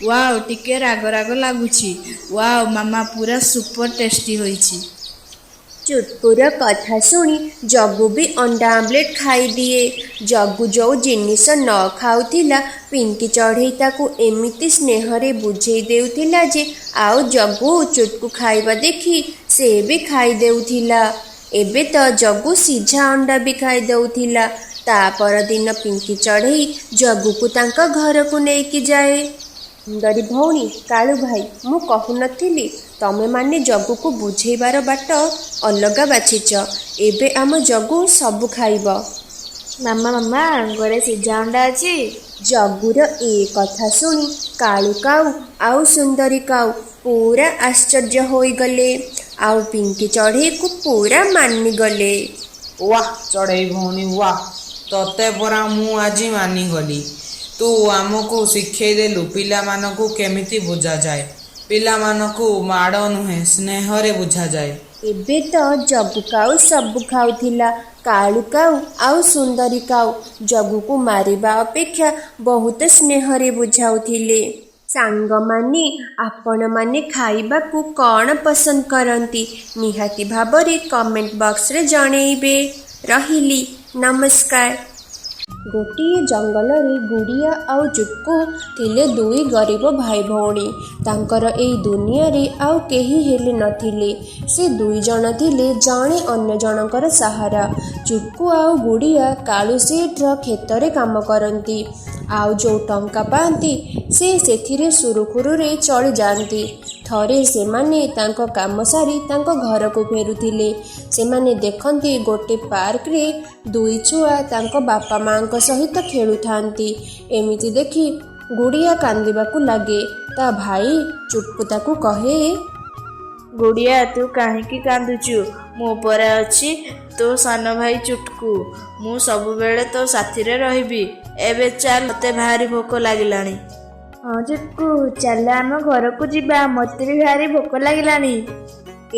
S4: ୱାଓ, ଟିକେ ରାଗ ରାଗ ଲାଗୁଛି। ୱାଓ ମାମା, ପୁରା ସୁପର ଟେଷ୍ଟି ହୋଇଛି।
S3: ଚୁଟକୁର କଥା ଶୁଣି ଜଗୁ ବି ଅଣ୍ଡା ଆମଲେଟ୍ ଖାଇଦିଏ। ଜଗୁ ଯେଉଁ ଜିନିଷ ନ ଖାଉଥିଲା ପିଙ୍କି ଚଢ଼େଇ ତାକୁ ଏମିତି ସ୍ନେହରେ ବୁଝେଇ ଦେଉଥିଲା ଯେ ଆଉ ଜଗୁ ଚୁଟକୁ ଖାଇବା ଦେଖି ସେ ବି ଖାଇଦେଉଥିଲା। ଏବେ ତ ଜଗୁ ସିଝା ଅଣ୍ଡା ବି ଖାଇଦେଉଥିଲା। ତା ପରଦିନ ପିଙ୍କି ଚଢ଼େଇ ଜଗୁକୁ ତାଙ୍କ ଘରକୁ ନେଇକି ଯାଏ। ସୁନ୍ଦରୀ ଭଉଣୀ, କାଳୁ ଭାଇ, ମୁଁ କହୁନଥିଲି ତମେମାନେ ଜଗୁକୁ ବୁଝେଇବାର ବାଟ ଅଲଗା ବାଛିଛ। ଏବେ ଆମ ଜଗୁ ସବୁ ଖାଇବ।
S4: ମାମା, ଘରେ ସିଝା ଅଣ୍ଡା ଅଛି?
S3: ଜଗୁର ଏ କଥା ଶୁଣି କାଳୁ କାଉ ଆଉ ସୁନ୍ଦରୀ କାଉ ପୁରା ଆଶ୍ଚର୍ଯ୍ୟ ହୋଇଗଲେ ଆଉ ପିଙ୍କି ଚଢ଼େଇକୁ ପୁରା ମାନିଗଲେ।
S2: ୱାହ ଚଢ଼େଇ ଭଉଣୀ ୱାହ, ତତେ ପରା ମୁଁ ଆଜି ମାନିଗଲି। ତୁ ଆମକୁ ଶିଖେଇ ଦେଲୁ ପିଲାମାନଙ୍କୁ କେମିତି ବୁଝାଯାଏ। ପିଲାମାନଙ୍କୁ ମାଡ଼ ନୁହେଁ, ସ୍ନେହରେ ବୁଝାଯାଏ।
S3: ଏବେ ତ ଜଗୁ କାଉ ସବୁ ଖାଉଥିଲା। କାଳୁ କାଉ ଆଉ ସୁନ୍ଦରୀ କାଉ ଜଗୁକୁ ମାରିବା ଅପେକ୍ଷା ବହୁତ ସ୍ନେହରେ ବୁଝାଉଥିଲେ। ସାଙ୍ଗମାନେ, ଆପଣମାନେ ଖାଇବାକୁ କ'ଣ ପସନ୍ଦ କରନ୍ତି? ନିହାତି ଭାବରେ କମେଣ୍ଟ ବକ୍ସରେ ଜଣେଇବେ। ରହିଲି, ନମସ୍କାର। ଗୋଟିଏ ଜଙ୍ଗଲରେ ଗୁଡ଼ିଆ ଆଉ ଚୁଟକୁ ଥିଲେ 2 ଗରିବ ଭାଇ ଭଉଣୀ। ତାଙ୍କର ଏଇ ଦୁନିଆରେ ଆଉ କେହି ହେଲେ ନଥିଲେ। ସେ 2 ଜଣ ଥିଲେ ଜଣେ ଅନ୍ୟ ଜଣଙ୍କର ସାହାରା। ଚୁଟକୁ ଆଉ ଗୁଡ଼ିଆ କାଳୁ ସେଠର କ୍ଷେତରେ କାମ କରନ୍ତି। ଆଉ ଯେଉଁ ଟଙ୍କା ପାଆନ୍ତି ସେ ସେଥିରେ ସୁରୁଖୁରୁରେ ଚଳିଯାଆନ୍ତି। ଥରେ ସେମାନେ ତାଙ୍କ କାମ ସାରି ତାଙ୍କ ଘରକୁ ଫେରୁଥିଲେ। ସେମାନେ ଦେଖନ୍ତି ଗୋଟେ ପାର୍କରେ 2 ଛୁଆ ତାଙ୍କ ବାପା ମାଙ୍କ ସହିତ ଖେଳୁଥାନ୍ତି। ଏମିତି ଦେଖି ଗୁଡ଼ିଆ କାନ୍ଦିବାକୁ ଲାଗେ। ତା ଭାଇ ଚୁଟକୁ ତାକୁ କହେ,
S4: ଗୁଡ଼ିଆ, ତୁ କାହିଁକି କାନ୍ଦୁଛୁ? ମୁଁ ପରା ଅଛି ତୋ ସାନ ଭାଇ ଚୁଟକୁ। ମୁଁ ସବୁବେଳେ ତୋ ସାଥିରେ ରହିବି। ଏବେ ଚାଲ, ମୋତେ ଭାରି ଭୋକ ଲାଗିଲାଣି। ହଁ ଚୁଟକୁ, ଚାଲ ଆମ ଘରକୁ ଯିବା, ମୋତେ ବି ଭାରି ଭୋକ ଲାଗିଲାଣି।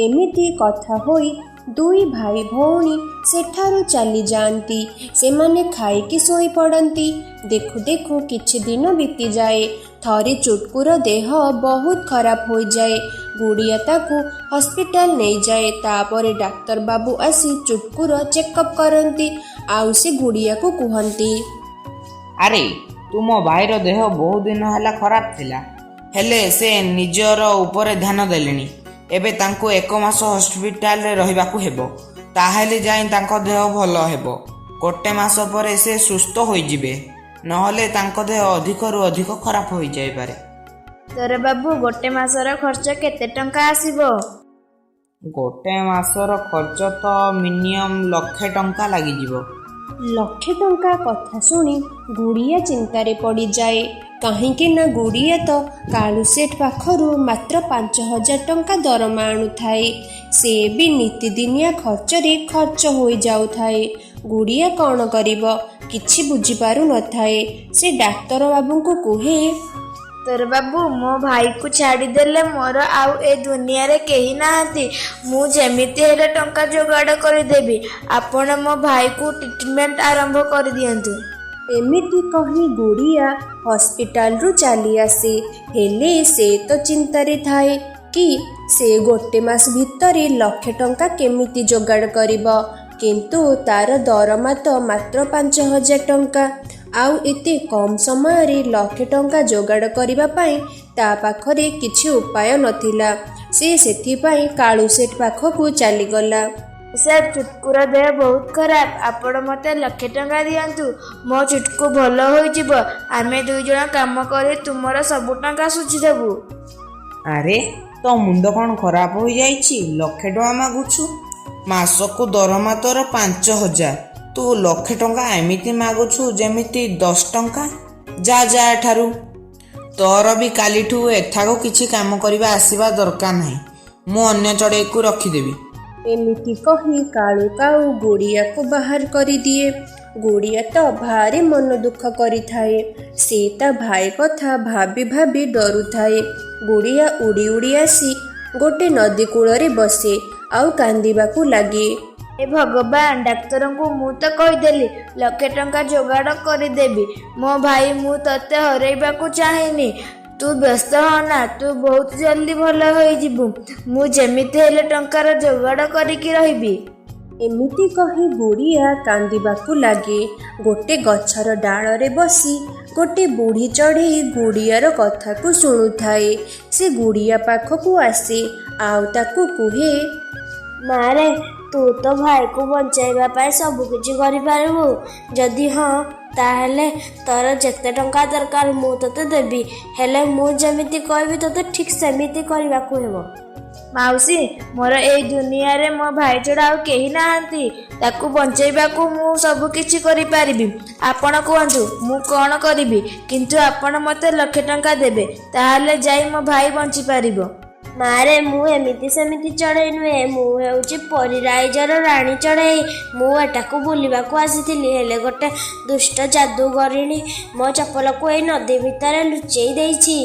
S3: ଏମିତି କଥା ହୋଇ ଦୁଇ ଭାଇ ଭଉଣୀ ସେଠାରୁ ଚାଲିଯାଆନ୍ତି। ସେମାନେ ଖାଇକି ଶୋଇ ପଡ଼ନ୍ତି। ଦେଖୁ ଦେଖୁ କିଛି ଦିନ ବିତିଯାଏ। ଥରେ ଚୁଟକୁର ଦେହ ବହୁତ ଖରାପ ହୋଇଯାଏ। ଗୁଡ଼ିଆ ତାକୁ ହସ୍ପିଟାଲ ନେଇଯାଏ। ତାପରେ ଡାକ୍ତର ବାବୁ ଆସି ଚୁଟକୁର ଚେକଅପ୍ କରନ୍ତି। ଆଉ ସେ ଗୁଡ଼ିଆକୁ କୁହନ୍ତି,
S2: ଆରେ ତୁମ ଭାଇର ଦେହ ବହୁତ ଦିନ ହେଲା ଖରାପ ଥିଲା, ହେଲେ ସେ ନିଜର ଉପରେ ଧ୍ୟାନ ଦେଲେଣି। ଏବେ ତାଙ୍କୁ 1 ମାସ ହସ୍ପିଟାଲରେ ରହିବାକୁ ହେବ, ତାହେଲେ ଯାଇ ତାଙ୍କ ଦେହ ଭଲ ହେବ। 1 ମାସ ପରେ ସେ ସୁସ୍ଥ ହୋଇଯିବେ, ନହେଲେ ତାଙ୍କ ଦେହ ଅଧିକରୁ ଅଧିକ ଖରାପ ହୋଇଯାଇପାରେ।
S4: ତୋର ବାବୁ 1 ମାସର ଖର୍ଚ୍ଚ କେତେ ଟଙ୍କା ଆସିବ?
S2: 1 ମାସର ଖର୍ଚ୍ଚ ତ ମିନିମମ୍ 1,00,000 ଟଙ୍କା ଲାଗିଯିବ।
S3: 1,00,000 ଟଙ୍କା କଥା ଶୁଣି ଗୁଡ଼ିଆ ଚିନ୍ତାରେ ପଡ଼ିଯାଏ। କାହିଁକି ନା ଗୁଡ଼ିଆ ତ କାଳୁ ସେଠ ପାଖରୁ ମାତ୍ର 5,000 ଟଙ୍କା ଦରମା ଆଣୁଥାଏ। ସେ ବି ନିତିଦିନିଆ ଖର୍ଚ୍ଚରେ ଖର୍ଚ୍ଚ ହୋଇଯାଉଥାଏ। ଗୁଡ଼ିଆ କ'ଣ କରିବ କିଛି ବୁଝିପାରୁନଥାଏ। ସେ ଡାକ୍ତର ବାବୁଙ୍କୁ କୁହେ,
S4: ତୋର ବାବୁ ମୋ ଭାଇକୁ ଛାଡ଼ିଦେଲେ ମୋର ଆଉ ଏ ଦୁନିଆରେ କେହି ନାହାନ୍ତି। ମୁଁ ଯେମିତି ହେଲେ ଟଙ୍କା ଯୋଗାଡ଼ କରିଦେବି। ଆପଣ ମୋ ଭାଇକୁ ଟ୍ରିଟମେଣ୍ଟ ଆରମ୍ଭ କରିଦିଅନ୍ତୁ।
S3: ଏମିତି କହି ଗୁଡ଼ିଆ ହସ୍ପିଟାଲରୁ ଚାଲି ଆସେ। ହେଲେ ସେ ତ ଚିନ୍ତାରେ ଥାଏ କି ସେ 1 ମାସ ଭିତରେ 1,00,000 ଟଙ୍କା କେମିତି ଯୋଗାଡ଼ କରିବ। କିନ୍ତୁ ତାର ଦରମା ତ ମାତ୍ର 5,000 ଟଙ୍କା। ଆଉ ଏତେ କମ୍ ସମୟରେ 1,00,000 ଟଙ୍କା ଯୋଗାଡ଼ କରିବା ପାଇଁ ତା ପାଖରେ କିଛି ଉପାୟ ନଥିଲା। ସେ ସେଥିପାଇଁ କାଳୁ ସେଠ ପାଖକୁ ଚାଲିଗଲା।
S4: ସାର୍, ଚୁଟକୁର ଦେହ ବହୁତ ଖରାପ। ଆପଣ ମୋତେ 1,00,000 ଟଙ୍କା ଦିଅନ୍ତୁ। ମୋ ଚୁଟକୁ ଭଲ ହୋଇଯିବ। ଆମେ 2 ଜଣ କାମ କରି ତୁମର ସବୁ ଟଙ୍କା ସୁଝିଦେବୁ।
S2: ଆରେ ତୋ ମୁଣ୍ଡ କ'ଣ ଖରାପ ହୋଇଯାଇଛି? 1,00,000 ଟଙ୍କା ମାଗୁଛୁ? ମାସକୁ ଦରମା ତୋର 5,000। ତୁ 1,00,000 ଟଙ୍କା ଏମିତି ମାଗୁଛୁ ଯେମିତି 10 ଟଙ୍କା। ଯା ଏଠାରୁ। ତୋର ବି କାଲିଠୁ ଏଠାକୁ କିଛି କାମ କରିବା ଆସିବା ଦରକାର ନାହିଁ। ମୁଁ ଅନ୍ୟ ଚଢ଼େଇକୁ ରଖିଦେବି।
S3: ଏମିତି କହି କାଳୁ କାଉ ଗୁଡ଼ିଆକୁ ବାହାର କରିଦିଏ। ଗୁଡ଼ିଆ ତ ଭାରି ମନ ଦୁଃଖ କରିଥାଏ। ସେ ତା ଭାଇ କଥା ଭାବି ଭାବି ଡରୁଥାଏ। ଗୁଡ଼ିଆ ଉଡ଼ି ଉଡ଼ି ଆସି ଗୋଟେ ନଦୀ କୂଳରେ ବସେ ଆଉ କାନ୍ଦିବାକୁ ଲାଗେ।
S4: ଏ ଭଗବାନ, ଡାକ୍ତରଙ୍କୁ ମୁଁ ତ କହିଦେଲି 1,00,000 ଟଙ୍କା ଯୋଗାଡ଼ କରିଦେବି। ମୋ ଭାଇ, ମୁଁ ତତେ ହରେଇବାକୁ ଚାହେଁନି। ତୁ ବ୍ୟସ୍ତ ହନା, ତୁ ବହୁତ ଜଲ୍ଦି ଭଲ ହୋଇଯିବୁ। ମୁଁ ଯେମିତି ହେଲେ ଟଙ୍କାର ଯୋଗାଡ଼ କରିକି ରହିବି।
S3: ଏମିତି କହି ଗୁଡ଼ିଆ କାନ୍ଦିବାକୁ ଲାଗେ। ଗୋଟେ ଗଛର ଡାଳରେ ବସି ଗୋଟେ ବୁଢ଼ୀ ଚଢ଼େଇ ଗୁଡ଼ିଆର କଥାକୁ ଶୁଣୁଥାଏ। ସେ ଗୁଡ଼ିଆ ପାଖକୁ ଆସେ ଆଉ ତାକୁ କୁହେ,
S1: ମାରେ, ତୁ ତ ଭାଇକୁ ବଞ୍ଚାଇବା ପାଇଁ ସବୁ କିଛି କରିପାରିବୁ। ଯଦି ହଁ, ତାହେଲେ ତୋର ଯେତେ ଟଙ୍କା ଦରକାର ମୁଁ ତୋତେ ଦେବି। ହେଲେ ମୁଁ ଯେମିତି କହିବି ତୋତେ ଠିକ୍ ସେମିତି କରିବାକୁ ହେବ।
S4: ମାଉସୀ, ମୋର ଏଇ ଦୁନିଆରେ ମୋ ଭାଇ ଛଡ଼ା ଆଉ କେହି ନାହାନ୍ତି। ତାକୁ ବଞ୍ଚାଇବାକୁ ମୁଁ ସବୁ କିଛି କରିପାରିବି। ଆପଣ କୁହନ୍ତୁ ମୁଁ କ'ଣ କରିବି? କିନ୍ତୁ ଆପଣ ମୋତେ 1,00,000 ଟଙ୍କା ଦେବେ, ତାହେଲେ ଯାଇ ମୋ ଭାଇ ବଞ୍ଚିପାରିବ।
S1: ମାରେ, ମୁଁ ଏମିତି ସେମିତି ଚଢ଼େଇ ନୁହେଁ। ମୁଁ ହେଉଛି ପରିରାଇଜର ରାଣୀ ଚଢ଼େଇ। ମୁଁ ଏଟାକୁ ବୁଲିବାକୁ ଆସିଥିଲି, ହେଲେ ଗୋଟେ ଦୁଷ୍ଟ ଯାଦୁଗରିଣୀ ମୋ ଚପଲକୁ ଏଇ ନଦୀ ଭିତରେ ଲୁଚେଇ ଦେଇଛି।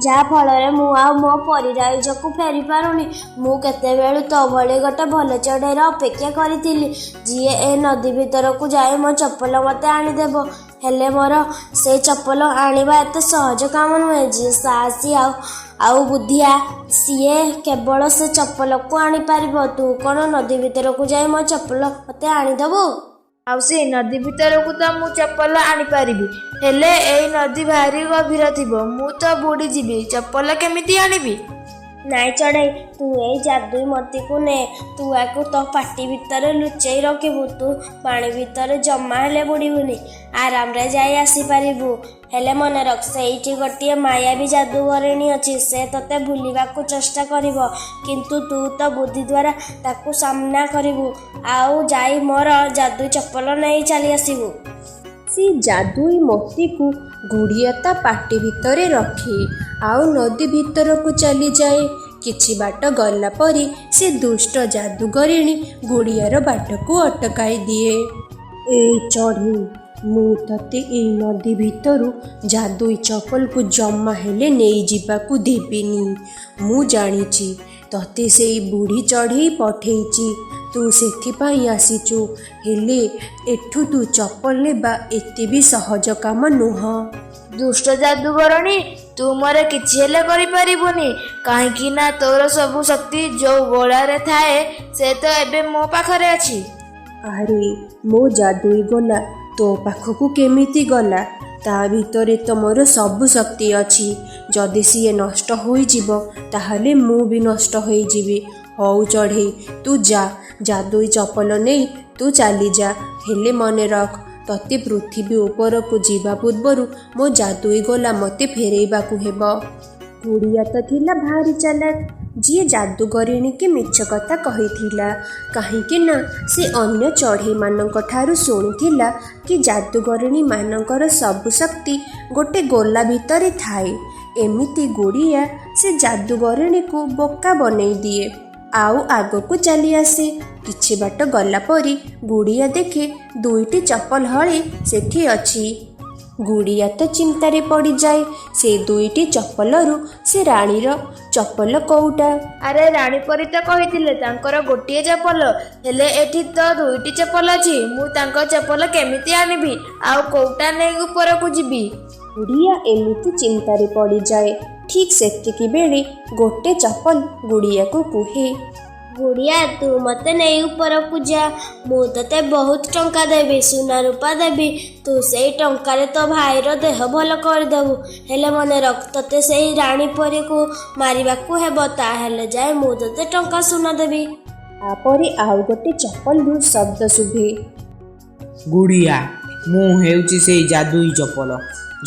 S1: ଯାହା ଫଳରେ ମୁଁ ଆଉ ମୋ ପରିରାଇଜକୁ ଫେରି ପାରୁନି। ମୁଁ କେତେବେଳୁ ତୋ ଭଳି ଗୋଟେ ଭଲ ଚଢ଼େଇର ଅପେକ୍ଷା କରିଥିଲି, ଯିଏ ଏ ନଦୀ ଭିତରକୁ ଯାଇ ମୋ ଚପଲ ମୋତେ ଆଣିଦେବ। ହେଲେ ମୋର ସେ ଚପଲ ଆଣିବା ଏତେ ସହଜ କାମ ନୁହେଁ। ଯିଏ ସାହସୀ ଆଉ ବୁଦ୍ଧିଆ, ସିଏ କେବଳ ସେ ଚପଲକୁ ଆଣିପାରିବ। ତୁ କ'ଣ ନଦୀ ଭିତରକୁ ଯାଇ ମୋ ଚପଲ ମୋତେ ଆଣିଦେବୁ?
S4: ମାଉସୀ, ନଦୀ ଭିତରକୁ ତ ମୁଁ ଚପଲ ଆଣିପାରିବି, ହେଲେ ଏଇ ନଦୀ ଭାରି ଗଭୀର ଥିବ। ମୁଁ ତ ବୁଡ଼ିଯିବି। ଚପଲ କେମିତି ଆଣିବି?
S1: ନାଇଁ ଚଢ଼େଇ, ତୁ ଏଇ ଯାଦୁଇ ମୋତିକୁ ନେ। ତୁ ୟାକୁ ତୋ ପାଟି ଭିତରେ ଲୁଚେଇ ରଖିବୁ। ତୁ ପାଣି ଭିତରେ ଜମା ହେଲେ ବୁଡ଼ିବୁନି। ଆରାମରେ ଯାଇ ଆସିପାରିବୁ। ହେଲେ ମନେ ରଖ, ସେଇଠି ଗୋଟିଏ ମାୟାବୀ ଯାଦୁଗରିଣୀ ଅଛି। ସେ ତୋତେ ଭୁଲିବାକୁ ଚେଷ୍ଟା କରିବ, କିନ୍ତୁ ତୁ ତ ବୁଦ୍ଧି ଦ୍ୱାରା ତାକୁ ସାମ୍ନା କରିବୁ ଆଉ ଯାଇ ମୋର ଯାଦୁ ଚପଲ ନେଇ ଚାଲି ଆସିବୁ।
S3: ସେ ଯାଦୁଇ ମୋତିକୁ ଗୁଡ଼ିଆ ତା ପାଟି ଭିତରେ ରଖେ ଆଉ ନଦୀ ଭିତରକୁ ଚାଲିଯାଏ। କିଛି ବାଟ ଗଲା ପରେ ସେ ଦୁଷ୍ଟ ଯାଦୁଗରିଣୀ ଗୁଡ଼ିଆର ବାଟକୁ ଅଟକାଇ ଦିଏ। ଏଇ ଚଢ଼େଇ, ମୁଁ ତତେ ଏଇ ନଦୀ ଭିତରୁ ଯାଦୁଇ ଚପଲକୁ ଜମା ହେଲେ ନେଇଯିବାକୁ ଦେବିନି। ମୁଁ ଜାଣିଛି ତତେ ସେଇ ବୁଢ଼ୀ ଚଢ଼େଇ ପଠେଇଛି, ତୁ ସେଥିପାଇଁ ଆସିଛୁ। ହେଲେ ଏଠୁ ତୁ ଚପଲ ନେବା ଏତେ ବି ସହଜ କାମ ନୁହଁ।
S4: ଦୁଷ୍ଟ ଯାଦୁଗରଣୀ, ତୁ ମୋର କିଛି ହେଲେ କରିପାରିବୁନି, କାହିଁକି ନା ତୋର ସବୁ ଶକ୍ତି ଯୋଉ ଗୋଳାରେ ଥାଏ ସେ ତ ଏବେ ମୋ ପାଖରେ ଅଛି।
S3: ଆରେ ମୋ ଯାଦୁଇ ଗଲା ତୋ ପାଖକୁ କେମିତି ଗଲା? ତା ଭିତରେ ତ ମୋର ସବୁ ଶକ୍ତି ଅଛି। ଯଦି ସିଏ ନଷ୍ଟ ହୋଇଯିବ ତାହେଲେ ମୁଁ ବି ନଷ୍ଟ ହୋଇଯିବି। ହଉ ଚଢ଼େଇ, ତୁ ଯା, ଯାଦୁଇ ଚପଲ ନେଇ ତୁ ଚାଲିଯା। ହେଲେ ମନେ ରଖ, ତତେ ପୃଥିବୀ ଉପରକୁ ଯିବା ପୂର୍ବରୁ ମୋ ଯାଦୁଇ ଗଲା ମୋତେ ଫେରେଇବାକୁ ହେବ। ଗୁଡ଼ିଆ ତ ଥିଲା ଭାରି ଚାଲାକ, ଯିଏ ଯାଦୁଗରିଣୀକି ମିଛ କଥା କହିଥିଲା। କାହିଁକି ନା ସେ ଅନ୍ୟ ଚଢ଼େଇମାନଙ୍କ ଠାରୁ ଶୁଣିଥିଲା କି ଯାଦୁଗରିଣୀ ମାନଙ୍କର ସବୁ ଶକ୍ତି ଗୋଟେ ଗୋଲା ଭିତରେ ଥାଏ। ଏମିତି ଗୁଡ଼ିଆ ସେ ଯାଦୁଗରିଣୀକୁ ବୋକା ବନେଇ ଦିଏ ଆଉ ଆଗକୁ ଚାଲି ଆସେ। କିଛି ବାଟ ଗଲା ପରେ ଗୁଡ଼ିଆ ଦେଖେ ଦୁଇଟି ଚପଲ ହଳେ ସେଠି ଅଛି। ଗୁଡ଼ିଆ ତ ଚିନ୍ତାରେ ପଡ଼ିଯାଏ। ସେ ଦୁଇଟି ଚପଲରୁ ସେ ରାଣୀର ଚପଲ କୋଉଟା?
S4: ଆରେ ରାଣୀ ପରି ତ କହିଥିଲେ ତାଙ୍କର ଗୋଟିଏ ଚପଲ, ହେଲେ ଏଠି ତ ଦୁଇଟି ଚପଲ ଅଛି। ମୁଁ ତାଙ୍କ ଚପଲ କେମିତି ଆଣିବି ଆଉ କୋଉଟା ନେଇ ଉପରକୁ ଯିବି?
S3: ଗୁଡ଼ିଆ ଏମିତି ଚିନ୍ତାରେ ପଡ଼ିଯାଏ। ଠିକ୍ ସେତିକି ବେଳେ ଗୋଟେ ଚପଲ ଗୁଡ଼ିଆକୁ କୁହେ,
S1: ଗୁଡିଆ, ତୁ ମତେ ନେଇ ଉପରକୁ ଯା। ମୁଁ ତତେ ବହୁତ ଟଙ୍କା ଦେବି, ସୁନା ରୂପା ଦେବି। ତୁ ସେଇ ଟଙ୍କାରେ ତୋ ଭାଇର ଦେହ ଭଲ କରିଦେବୁ। ହେଲେ ମନେ ରଖ, ତତେ ସେଇ ରାଣୀ ପରୀକୁ ମାରିବାକୁ ହେବ। ତାହେଲେ ଯାଏ ମୁଁ ତତେ ଟଙ୍କା ସୁନା ଦେବି।
S3: ତାପରେ ଆଉ ଗୋଟେ ଚପଲରୁ ଶବ୍ଦ ଶୁଭେ।
S2: ଗୁଡ଼ିଆ, ମୁଁ ହେଉଛି ସେଇ ଯାଦୁଇ ଚପଲ,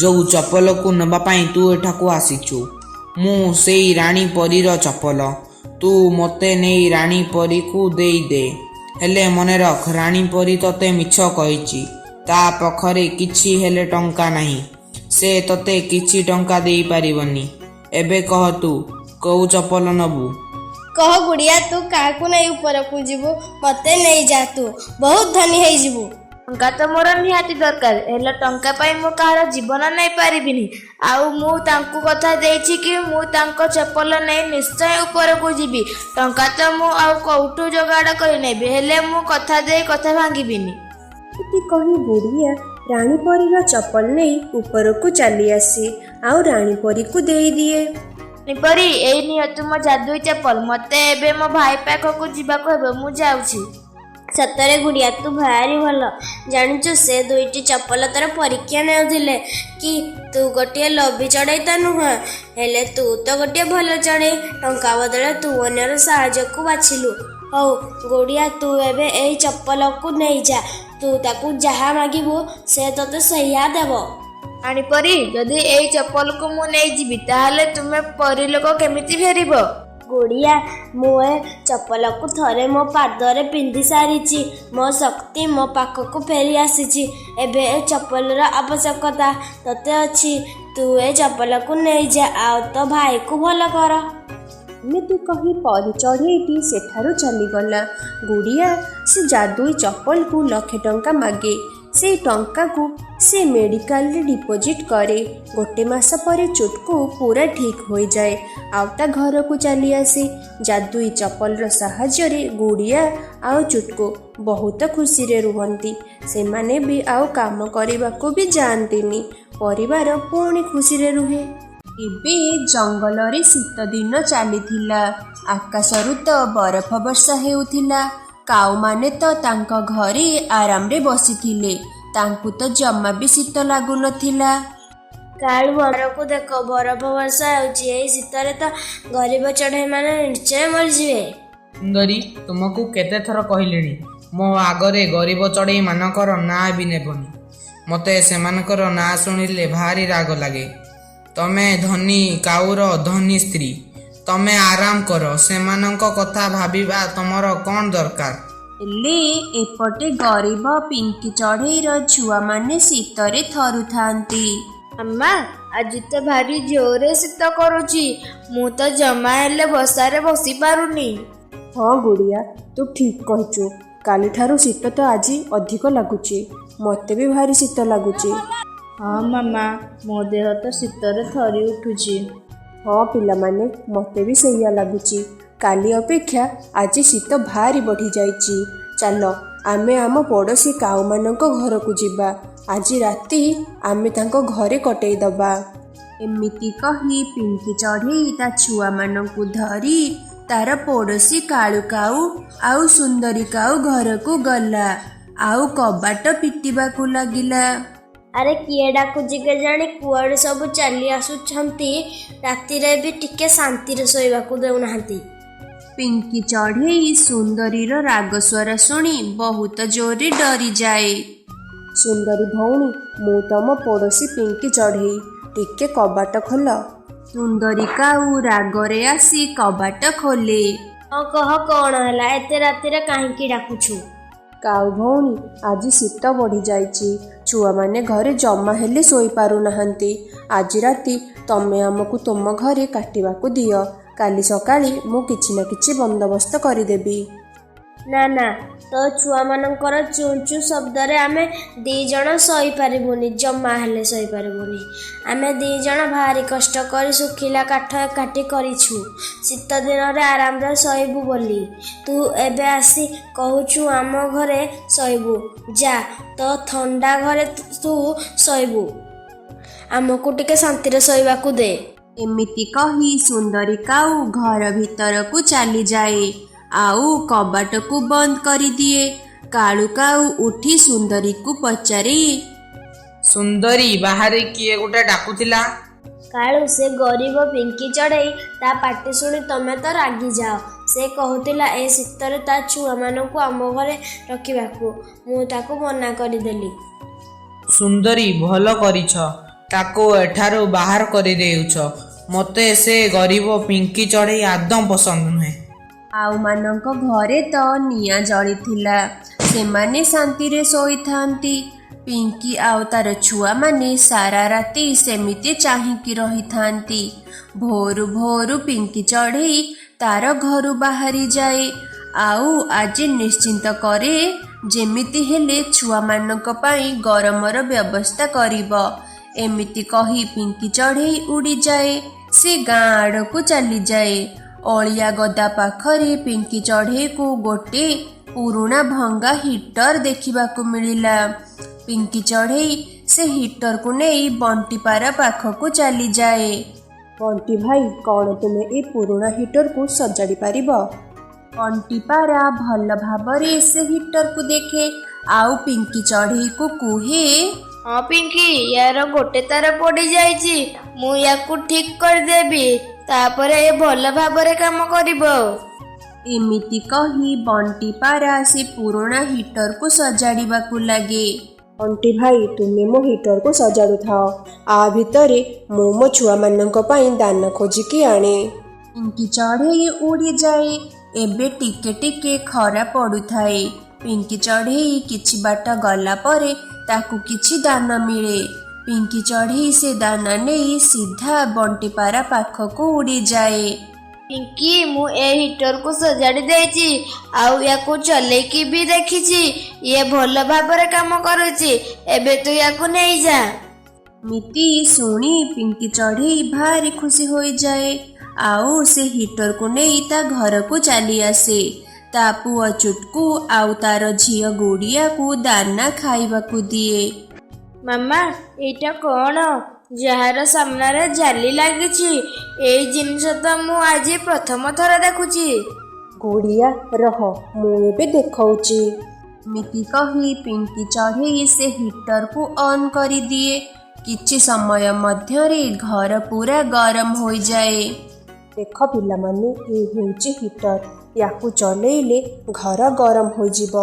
S2: ଯୋଉ ଚପଲକୁ ନେବା ପାଇଁ ତୁ ଏଠାକୁ ଆସିଛୁ। ମୁଁ ସେଇ ରାଣୀ ପରୀର ଚପଲ। ତୁ ମୋତେ ନେଇ ରାଣୀ ପରୀକୁ ଦେଇଦେ। ହେଲେ ମନେ ରଖ, ରାଣୀ ପରୀ ତତେ ମିଛ କହିଛି। ତା ପାଖରେ କିଛି ହେଲେ ଟଙ୍କା ନାହିଁ। ସେ ତତେ କିଛି ଟଙ୍କା ଦେଇପାରିବନି। ଏବେ କହ, ତୁ କୋଉ ଚପଲ ନେବୁ?
S1: କହ ଗୁଡିଆ, ତୁ କାହାକୁ ନେଇ ଉପରକୁ ଯିବୁ? ମତେ ନେଇଯା, ତୁ ବହୁତ ଧନୀ ହେଇଯିବୁ।
S4: ଟଙ୍କା ତ ମୋର ନିହାତି ଦରକାର, ହେଲେ ଟଙ୍କା ପାଇଁ ମୁଁ କାହାର ଜୀବନ ନେଇପାରିବିନି। ଆଉ ମୁଁ ତାଙ୍କୁ କଥା ଦେଇଛି କି ମୁଁ ତାଙ୍କ ଚପଲ ନେଇ ନିଶ୍ଚୟ ଉପରକୁ ଯିବି। ଟଙ୍କା ତ ମୁଁ ଆଉ କୋଉଠୁ ଯୋଗାଡ଼ କରି ନେବି, ହେଲେ ମୁଁ କଥା ଦେଇ କଥା ଭାଙ୍ଗିବିନି।
S3: ଏମିତି କହି ଗୁଡ଼ିଆ ରାଣୀ ପରୀର ଚପଲ ନେଇ ଉପରକୁ ଚାଲି ଆସେ ଆଉ ରାଣୀ ପରୀକୁ ଦେଇଦିଏ।
S4: ନିପରି, ଏଇ ନିଅ ତୁମ ଯାଦୁଇ ଚପଲ। ମତେ ଏବେ ମୋ ଭାଇ ପାଖକୁ ଯିବାକୁ ହେବ, ମୁଁ ଯାଉଛି।
S1: ସତରେ ଗୁଡିଆ, ତୁ ଭାରି ଭଲ। ଜାଣିଛୁ, ସେ ଦୁଇଟି ଚପଲ ତୋର ପରୀକ୍ଷା ନେଉଥିଲେ କି ତୁ ଗୋଟିଏ ଲୋଭି ଚଢ଼େଇ ତ ନୁହଁ, ହେଲେ ତୁ ତ ଗୋଟିଏ ଭଲ ଚଢ଼େଇ। ଟଙ୍କା ବଦଳରେ ତୁ ଅନ୍ୟର ସାହାଯ୍ୟକୁ ବାଛିଲୁ। ହଉ ଗୁଡିଆ, ତୁ ଏବେ ଏଇ ଚପଲକୁ ନେଇଯା। ତୁ ତାକୁ ଯାହା ମାଗିବୁ ସେ ତତେ ସେଇଆ ଦେବ।
S4: ଆଣିପରି, ଯଦି ଏଇ ଚପଲକୁ ମୁଁ ନେଇଯିବି ତାହେଲେ ତୁମେ ପରିଲୋକ କେମିତି ଫେରିବ?
S1: ଗୁଡିଆ, ମୁଁ ଏ ଚପଲକୁ ଥରେ ମୋ ପାଦରେ ପିନ୍ଧି ସାରିଛି। ମୋ ଶକ୍ତି ମୋ ପାଖକୁ ଫେରି ଆସିଛି। ଏବେ ଏ ଚପଲର ଆବଶ୍ୟକତା ତତେ ଅଛି। ତୁ ଏ ଚପଲକୁ ନେଇଯା ଆଉ ତୋ ଭାଇକୁ ଭଲ କର।
S3: ଏମିତି କହି ପରୀ ଚଢ଼େଇଟି ସେଠାରୁ ଚାଲିଗଲା। ଗୁଡ଼ିଆ ସେ ଯାଦୁଇ ଚପଲକୁ 1,00,000 ଟଙ୍କା ମାଗେ। ସେଇ ଟଙ୍କାକୁ ସେ ମେଡ଼ିକାଲରେ ଡିପୋଜିଟ୍ କରେ। ଗୋଟେ ମାସ ପରେ ଚୁଟକୁ ପୁରା ଠିକ୍ ହୋଇଯାଏ ଆଉ ତା ଘରକୁ ଚାଲି ଆସେ। ଯାଦୁଇ ଚପଲର ସାହାଯ୍ୟରେ ଗୁଡ଼ିଆ ଆଉ ଚୁଟକୁ ବହୁତ ଖୁସିରେ ରୁହନ୍ତି। ସେମାନେ ବି ଆଉ କାମ କରିବାକୁ ବି ଯାଆନ୍ତିନି। ପରିବାର ପୁଣି ଖୁସିରେ ରୁହେ। ଏବେ ଜଙ୍ଗଲରେ ଶୀତ ଦିନ ଚାଲିଥିଲା। ଆକାଶରୁ ତ ବରଫ ବର୍ଷା ହେଉଥିଲା। କାଉମାନେ ତ ତାଙ୍କ ଘରେ ଆରାମରେ ବସିଥିଲେ। ତାଙ୍କୁ ତ ଜମା ବି ଶୀତ ଲାଗୁନଥିଲା।
S1: କାଳୁ, ବରକୁ ଦେଖ, ବରଫ ବର୍ଷା ହେଉଛି। ଏଇ ଶୀତରେ ତ ଗରିବ ଚଢ଼େଇ ମାନେ ନିଶ୍ଚୟ ମରିଯିବେ।
S2: ସୁନ୍ଦରୀ, ତୁମକୁ କେତେ ଥର କହିଲିଣି, ମୋ ଆଗରେ ଗରିବ ଚଢ଼େଇ ମାନଙ୍କର ନାଁ ବି ନେବନି। ମୋତେ ସେମାନଙ୍କର ନାଁ ଶୁଣିଲେ ଭାରି ରାଗ ଲାଗେ। ତମେ ଧନୀ କାଉର ଧନୀ ସ୍ତ୍ରୀ, ତମେ ଆରାମ କର। ସେମାନଙ୍କ କଥା ଭାବିବା ତମର କ'ଣ ଦରକାର?
S3: ହେଲେ ଏପଟେ ଗରିବ ପିଙ୍କି ଚଢ଼େଇର ଛୁଆମାନେ ଶୀତରେ ଥରୁଥାନ୍ତି।
S4: ମାମା, ଆଜି ତ ଭାରି ଜୋରରେ ଶୀତ କରୁଛି। ମୁଁ ତ ଜମା ହେଲେ ବସାରେ ବସି ପାରୁନି।
S3: ହଁ ଗୁଡ଼ିଆ, ତୁ ଠିକ୍ କହିଛୁ। କାଲିଠାରୁ ଶୀତ ତ ଆଜି ଅଧିକ ଲାଗୁଛି। ମୋତେ ବି ଭାରି ଶୀତ ଲାଗୁଛି।
S4: ହଁ ମାମା, ମୋ ଦେହ ତ ଶୀତରେ ଥରି ଉଠୁଛି।
S3: ହଁ ପିଲାମାନେ, ମୋତେ ବି ସେଇଆ ଲାଗୁଛି। କାଲି ଅପେକ୍ଷା ଆଜି ଶୀତ ଭାରି ବଢ଼ିଯାଇଛି। ଚାଲ ଆମେ ଆମ ପଡ଼ୋଶୀ କାଉମାନଙ୍କ ଘରକୁ ଯିବା। ଆଜି ରାତି ଆମେ ତାଙ୍କ ଘରେ କଟେଇ ଦେବା। ଏମିତି କହି ପିଙ୍କି ଚଢ଼େଇ ତା ଛୁଆମାନଙ୍କୁ ଧରି ତାର ପଡ଼ୋଶୀ କାଳୁ କାଉ ଆଉ ସୁନ୍ଦରୀ କାଉ ଘରକୁ ଗଲା। ଆଉ କବାଟ ପିଟିବାକୁ ଲାଗିଲା।
S1: ଆରେ କିଏ ଡାକୁଛି କେଜାଣି? କୁଆଡ଼େ ସବୁ ଚାଲି ଆସୁଛନ୍ତି। ରାତିରେ ବି ଟିକେ ଶାନ୍ତିରେ ଶୋଇବାକୁ ଦେଉନାହାନ୍ତି।
S3: ପିଙ୍କି ଚଢ଼େଇ ସୁନ୍ଦରୀର ରାଗ ସ୍ୱର ଶୁଣି ବହୁତ ଜୋରରେ ଡରିଯାଏ। ସୁନ୍ଦରୀ ଭଉଣୀ, ମୁଁ ତମ ପଡ଼ୋଶୀ ପିଙ୍କି ଚଢ଼େଇ, ଟିକେ କବାଟ ଖୋଲ। ସୁନ୍ଦରୀ କାଉ ରାଗରେ ଆସି କବାଟ ଖୋଲେ।
S1: ହଁ କହ, କ'ଣ ହେଲା? ଏତେ ରାତିରେ କାହିଁକି ଡାକୁଛୁ?
S3: କାଉ ଭଉଣୀ, ଆଜି ଶୀତ ବଢ଼ିଯାଇଛି। ଛୁଆମାନେ ଘରେ ଜମା ହେଲେ ଶୋଇପାରୁନାହାନ୍ତି। ଆଜି ରାତି ତମେ ଆମକୁ ତୁମ ଘରେ କାଟିବାକୁ ଦିଅ। କାଲି ସକାଳେ ମୁଁ କିଛି ନା କିଛି ବନ୍ଦୋବସ୍ତ କରିଦେବି।
S1: ନା ନା, ତୋ ଛୁଆମାନଙ୍କର ଚୁଁ ଚୁଁ ଶବ୍ଦରେ ଆମେ 2 ଜଣ ଶୋଇପାରିବୁନି, ଜମା ହେଲେ ଶୋଇପାରିବୁନି। ଆମେ 2 ଜଣ ଭାରି କଷ୍ଟ କରି ଶୁଖିଲା କାଠ ଏକାଠି କରିଛୁ ଶୀତ ଦିନରେ ଆରାମରେ ଶୋଇବୁ ବୋଲି। ତୁ ଏବେ ଆସି କହୁଛୁ ଆମ ଘରେ ଶୋଇବୁ? ଯା, ତୋ ଥଣ୍ଡା ଘରେ ତୁ ଶୋଇବୁ। ଆମକୁ ଟିକେ ଶାନ୍ତିରେ ଶୋଇବାକୁ ଦେ।
S3: ଏମିତି କହି ସୁନ୍ଦରୀ କାଉ ଘର ଭିତରକୁ ଚାଲିଯାଏ ଆଉ କବାଟକୁ ବନ୍ଦ କରିଦିଏ। କାଳୁ କାଉ ଉଠି ସୁନ୍ଦରୀକୁ ପଚାରେ,
S2: ସୁନ୍ଦରୀ, ବାହାରେ କିଏ ଗୋଟେ ଡାକୁଥିଲା?
S1: କାଳୁ, ସେ ଗରିବ ପିଙ୍କି ଚଢ଼େଇ। ତା ପାଟି ଶୁଣି ତମେ ତ ରାଗିଯାଅ। ସେ କହୁଥିଲା ଏ ଶୀତରେ ତା ଛୁଆମାନଙ୍କୁ ଆମ ଘରେ ରଖିବାକୁ। ମୁଁ ତାକୁ ମନା କରିଦେଲି।
S2: ସୁନ୍ଦରୀ, ଭଲ କରିଛ। ତାକୁ ଏଠାରୁ ବାହାର କରିଦେଉଛ। ମୋତେ ସେ ଗରିବ ପିଙ୍କି ଚଢ଼େଇ ଆଦୌ ପସନ୍ଦ ନୁହେଁ।
S3: କାଉମାନଙ୍କ ଘରେ ତ ନିଆଁ ଜଳିଥିଲା। ସେମାନେ ଶାନ୍ତିରେ ଶୋଇଥାନ୍ତି। ପିଙ୍କି ଆଉ ତାର ଛୁଆମାନେ ସାରା ରାତି ସେମିତି ଚାହିଁକି ରହିଥାନ୍ତି। ଭୋରୁ ଭୋରୁ ପିଙ୍କି ଚଢ଼େଇ ତାର ଘରୁ ବାହାରି ଯାଏ ଆଉ ଆଜି ନିଶ୍ଚିନ୍ତ କରେ ଯେମିତି ହେଲେ ଛୁଆମାନଙ୍କ ପାଇଁ ଗରମର ବ୍ୟବସ୍ଥା କରିବ। ଏମିତି କହି ପିଙ୍କି ଚଢ଼େଇ ଉଡ଼ିଯାଏ। ସେ ଗାଁ ଆଡ଼କୁ ଚାଲିଯାଏ। ଅଳିଆ ଗଦା ପାଖରେ ପିଙ୍କି ଚଢ଼େଇକୁ ଗୋଟେ ପୁରୁଣା ଭଙ୍ଗା ହିଟର ଦେଖିବାକୁ ମିଳିଲା। ପିଙ୍କି ଚଢ଼େଇ ସେ ହିଟରକୁ ନେଇ ବଣ୍ଟିପାରା ପାଖକୁ ଚାଲିଯାଏ। ବଣ୍ଟି ଭାଇ, କ'ଣ ତୁମେ ଏ ପୁରୁଣା ହିଟରକୁ ସଜାଡ଼ି ପାରିବ? ବଣ୍ଟିପାରା ଭଲ ଭାବରେ ସେ ହିଟରକୁ ଦେଖେ ଆଉ ପିଙ୍କି ଚଢ଼େଇକୁ କୁହେ,
S4: ହଁ ପିଙ୍କି, ୟାର ଗୋଟେ ତାର ପୋଡ଼ିଯାଇଛି। ମୁଁ ୟାକୁ ଠିକ୍ କରିଦେବି, ତାପରେ ଏ ଭଲ ଭାବରେ କାମ କରିବ।
S3: ଏମିତି କହି ବଣ୍ଟିପାରା ସେ ପୁରୁଣା ହିଟରକୁ ସଜାଡ଼ିବାକୁ ଲାଗେ। ବଣ୍ଟି ଭାଇ, ତୁମେ ମୋ ହିଟରକୁ ସଜାଡ଼ୁଥାଅ। ଆ ଭିତରେ ମୁଁ ମୋ ଛୁଆମାନଙ୍କ ପାଇଁ ଦାନା ଖୋଜିକି ଆଣେ। ପିଙ୍କି ଚଢ଼େଇ ଉଡ଼ିଯାଏ। ଏବେ ଟିକେ ଟିକେ ଖରା ପଡ଼ୁଥାଏ। ପିଙ୍କି ଚଢ଼େଇ କିଛି ବାଟ ଗଲା ପରେ ତାକୁ କିଛି ଦାନା ମିଳେ। ପିଙ୍କି ଚଢ଼େଇ ସେ ଦାନା ନେଇ ସିଧା ବଣ୍ଟିପାରା ପାଖକୁ ଉଡ଼ିଯାଏ।
S4: ପିଙ୍କି, ମୁଁ ଏ ହିଟରକୁ ସଜାଡ଼ି ଦେଇଛି ଆଉ ୟାକୁ ଚଲେଇକି ବି ଦେଖିଛି। ଇଏ ଭଲ ଭାବରେ କାମ କରୁଛି। ଏବେ ତୁ ୟାକୁ ନେଇଯା।
S3: ମିତି ଶୁଣି ପିଙ୍କି ଚଢ଼େଇ ଭାରି ଖୁସି ହୋଇଯାଏ ଆଉ ସେ ହିଟରକୁ ନେଇ ତା ଘରକୁ ଚାଲି ଆସେ। ତା ପୁଅ ଚୁଟକୁ ଆଉ ତାର ଝିଅ ଗୁଡ଼ିଆକୁ ଦାନା ଖାଇବାକୁ ଦିଏ।
S4: ମାମା, ଏଇଟା କ'ଣ? ଯାହାର ସାମ୍ନାରେ ଜାଲି ଲାଗିଛି। ଏଇ ଜିନିଷ ତ ମୁଁ ଆଜି ପ୍ରଥମ ଥର ଦେଖୁଛି।
S3: ଗୁଡ଼ିଆ ରହ, ମୁଁ ଏବେ ଦେଖଉଛି। ଏମିତି କହି ପିଙ୍କି ଚଢ଼େଇ ସେ ହିଟରକୁ ଅନ୍ କରିଦିଏ। କିଛି ସମୟ ମଧ୍ୟରେ ଘର ପୁରା ଗରମ ହୋଇଯାଏ। ଦେଖ ପିଲାମାନେ, ଏ ହେଉଛି ହିଟର। ୟାକୁ ଚଲେଇଲେ ଘର ଗରମ ହୋଇଯିବ।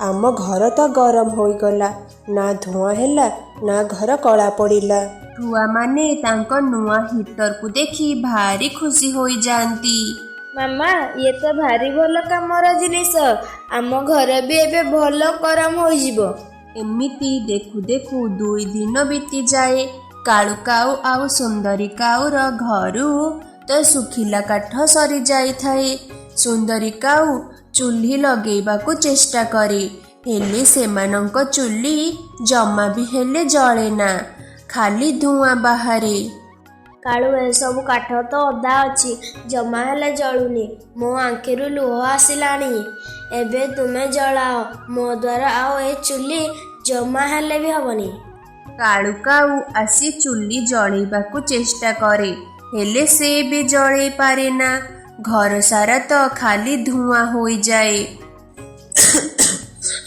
S3: ଆମ ଘର ତ ଗରମ ହୋଇଗଲା। ନା ଧୂଆଁ ହେଲା, ନା ଘର କଳା ପଡ଼ିଲା। ଛୁଆମାନେ ତାଙ୍କ ନୂଆ ହିଟରକୁ ଦେଖି ଭାରି ଖୁସି ହୋଇଯାଆନ୍ତି।
S4: ମାମା, ଇଏ ତ ଭାରି ଭଲ କାମର ଜିନିଷ। ଆମ ଘର ବି ଏବେ ଭଲ ଗରମ ହୋଇଯିବ।
S3: ଏମିତି ଦେଖୁ ଦେଖୁ 2 ଦିନ ବିତିଯାଏ। କାଳୁ କାଉ ଆଉ ସୁନ୍ଦରୀ କାଉର ଘରୁ ତ ଶୁଖିଲା କାଠ ସରିଯାଇଥାଏ। ସୁନ୍ଦରୀ କାଉ ଚୁଲ୍ହି ଲଗେଇବାକୁ ଚେଷ୍ଟା କରେ, ହେଲେ ସେମାନଙ୍କ ଚୁଲି ଜମା ବି ହେଲେ ଜଳେନା, ଖାଲି ଧୂଆଁ ବାହାରେ।
S1: କାଳୁ ଏସବୁ କାଠ ତ ଅଧା ଅଛି, ଜମା ହେଲେ ଜଳୁନି। ମୋ ଆଖିରୁ ଲୁହ ଆସିଲାଣି। ଏବେ ତୁମେ ଜଳାଅ, ମୋ ଦ୍ୱାରା ଆଉ ଏ ଚୁଲି ଜମା ହେଲେ ବି ହବନି।
S3: କାଳୁ କାଉ ଆସି ଚୁଲି ଜଳେଇବାକୁ ଚେଷ୍ଟା କରେ, ହେଲେ ସେ ବି ଜଳେଇ ପାରେ ନା। ଘର ସାରା ତ ଖାଲି ଧୂଆଁ ହୋଇଯାଏ।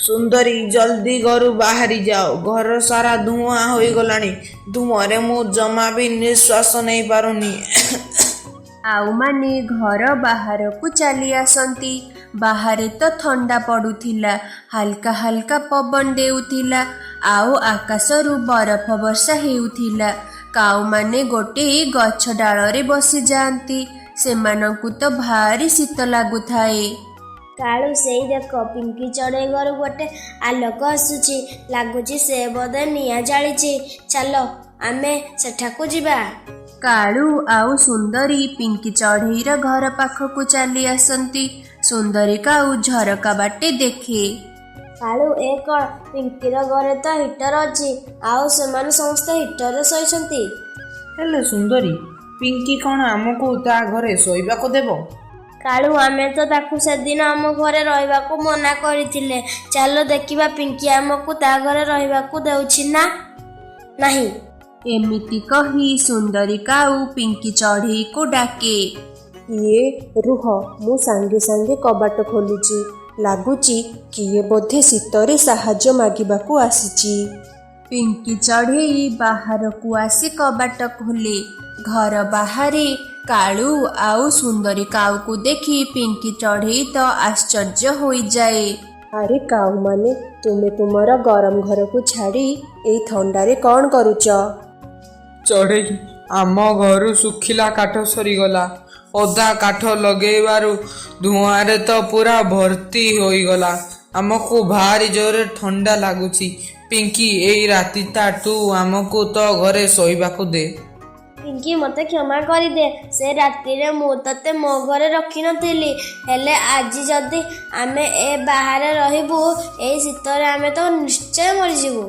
S2: ସୁନ୍ଦରୀ, ଜଲ୍ଦି ଘରୁ ବାହାରି ଯାଅ, ଘର ସାରା ଧୂଆଁ ହୋଇଗଲାଣି। ଧୂଆଁରେ ମୁଁ ଜମା ବି ନିଶ୍ୱାସ ନେଇପାରୁନି।
S3: ଆଉ ମାନେ ଘର ବାହାରକୁ ଚାଲି ଆସନ୍ତି। ବାହାରେ ତ ଥଣ୍ଡା ପଡୁଥିଲା, ହାଲକା ହାଲକା ପବନ ଦେଉଥିଲା, ଆଉ ଆକାଶରୁ ବରଫ ବର୍ଷା ହେଉଥିଲା। କାଉମାନେ ଗୋଟେ ଗଛ ଡାଳରେ ବସିଯାଆନ୍ତି। ସେମାନଙ୍କୁ ତ ଭାରି ଶୀତ ଲାଗୁଥାଏ।
S1: କାଳୁ ସେଇ ଦେଖ, ପିଙ୍କି ଚଢ଼େଇ ଘରୁ ଗୋଟେ ଆଲୋକ ଆସୁଛି। ଲାଗୁଛି ସେ ବୋଧେ ନିଆଁ ଜାଳିଛି। ଚାଲ ଆମେ ସେଠାକୁ ଯିବା।
S3: କାଳୁ ଆଉ ସୁନ୍ଦରୀ ପିଙ୍କି ଚଢ଼େଇର ଘର ପାଖକୁ ଚାଲି ଆସନ୍ତି। ସୁନ୍ଦରୀ କାଉ ଝରକା ବାଟେ ଦେଖେ।
S1: କାଳୁ ଏ କ'ଣ, ପିଙ୍କିର ଘରେ ତ ହିଟର ଅଛି, ଆଉ ସେମାନେ ସମସ୍ତେ ହିଟରରେ ଶୋଇଛନ୍ତି।
S2: ହେଲେ ସୁନ୍ଦରୀ, ପିଙ୍କି କ'ଣ ଆମକୁ ତା ଘରେ ଶୋଇବାକୁ ଦେବ?
S1: କାଳୁ ଆମେ ତ ତାକୁ ସେଦିନ ଆମ ଘରେ ରହିବାକୁ ମନା କରିଥିଲେ। ଚାଲ ଦେଖିବା ପିଙ୍କି ଆମକୁ ତା ଘରେ ରହିବାକୁ ଦେଉଛି ନା ନାହିଁ।
S3: ଏମିତି କହି ସୁନ୍ଦରୀ କାଉ ପିଙ୍କି ଚଢ଼େଇକୁ ଡାକେ।
S5: ଇଏ ରୁହ, ମୁଁ ସାଙ୍ଗେ ସାଙ୍ଗେ କବାଟ ଖୋଲୁଛି। ଲାଗୁଛି କିଏ ବୋଧେ ଶୀତରେ ସାହାଯ୍ୟ ମାଗିବାକୁ ଆସିଛି।
S3: ପିଙ୍କି ଚଢ଼େଇ ବାହାରକୁ ଆସି କବାଟ ଖୋଲେ। ଘର ବାହାରେ କାଳୁ ଆଉ ସୁନ୍ଦରୀ କାଉକୁ ଦେଖି ପିଙ୍କି ଚଢ଼େଇ ତ ଆଶ୍ଚର୍ଯ୍ୟ ହୋଇଯାଏ।
S5: ଆରେ କାଉମାନେ, ତୁମେ ତୁମର ଗରମ ଘରକୁ ଛାଡ଼ି ଏଇ ଥଣ୍ଡାରେ କ'ଣ କରୁଛ?
S2: ଚଢ଼େଇ, ଆମ ଘରୁ ଶୁଖିଲା କାଠ ସରିଗଲା। ଅଧା କାଠ ଲଗେଇବାରୁ ଧୂଆଁରେ ତ ପୁରା ଭର୍ତ୍ତି ହୋଇଗଲା। ଆମକୁ ଭାରି ଜୋରରେ ଥଣ୍ଡା ଲାଗୁଛି। ପିଙ୍କି, ଏଇ ରାତିଟା ତୁ ଆମକୁ ତ ଘରେ ଶୋଇବାକୁ ଦେ।
S1: ପିଙ୍କି, ମୋତେ କ୍ଷମା କରିଦେ। ସେ ରାତିରେ ମୁଁ ତତେ ମୋ ଘରେ ରଖିନଥିଲି। ହେଲେ ଆଜି ଯଦି ଆମେ ଏ ବାହାରେ ରହିବୁ, ଏଇ ଶୀତରେ ଆମେ ତ ନିଶ୍ଚୟ ମରିଯିବୁ।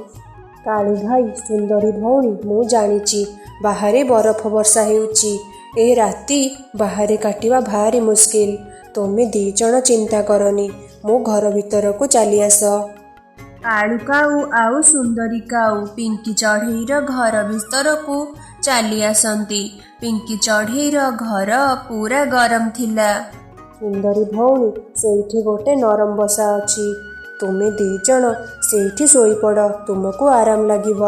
S5: କାଳୁ ଭାଇ, ସୁନ୍ଦରୀ ଭଉଣୀ, ମୁଁ ଜାଣିଛି ବାହାରେ ବରଫ ବର୍ଷା ହେଉଛି। ଏ ରାତି ବାହାରେ କାଟିବା ଭାରି ମୁସ୍କିଲ। ତୁମେ 2 ଜଣ ଚିନ୍ତା କରନି, ମୋ ଘର ଭିତରକୁ ଚାଲି ଆସ।
S3: କାଳୁ କାଉ ଆଉ ସୁନ୍ଦରୀ କାଉ ପିଙ୍କି ଚଢ଼େଇର ଘର ଭିତରକୁ ଚାଲି ଆସନ୍ତି। ପିଙ୍କି ଚଢ଼େଇର ଘର ପୁରା ଗରମ ଥିଲା।
S5: ସୁନ୍ଦରୀ ଭଉଣୀ, ସେଇଠି ଗୋଟେ ନରମ ବସା ଅଛି। ତୁମେ 2 ଜଣ ସେଇଠି ଶୋଇପଡ଼, ତୁମକୁ ଆରାମ ଲାଗିବ।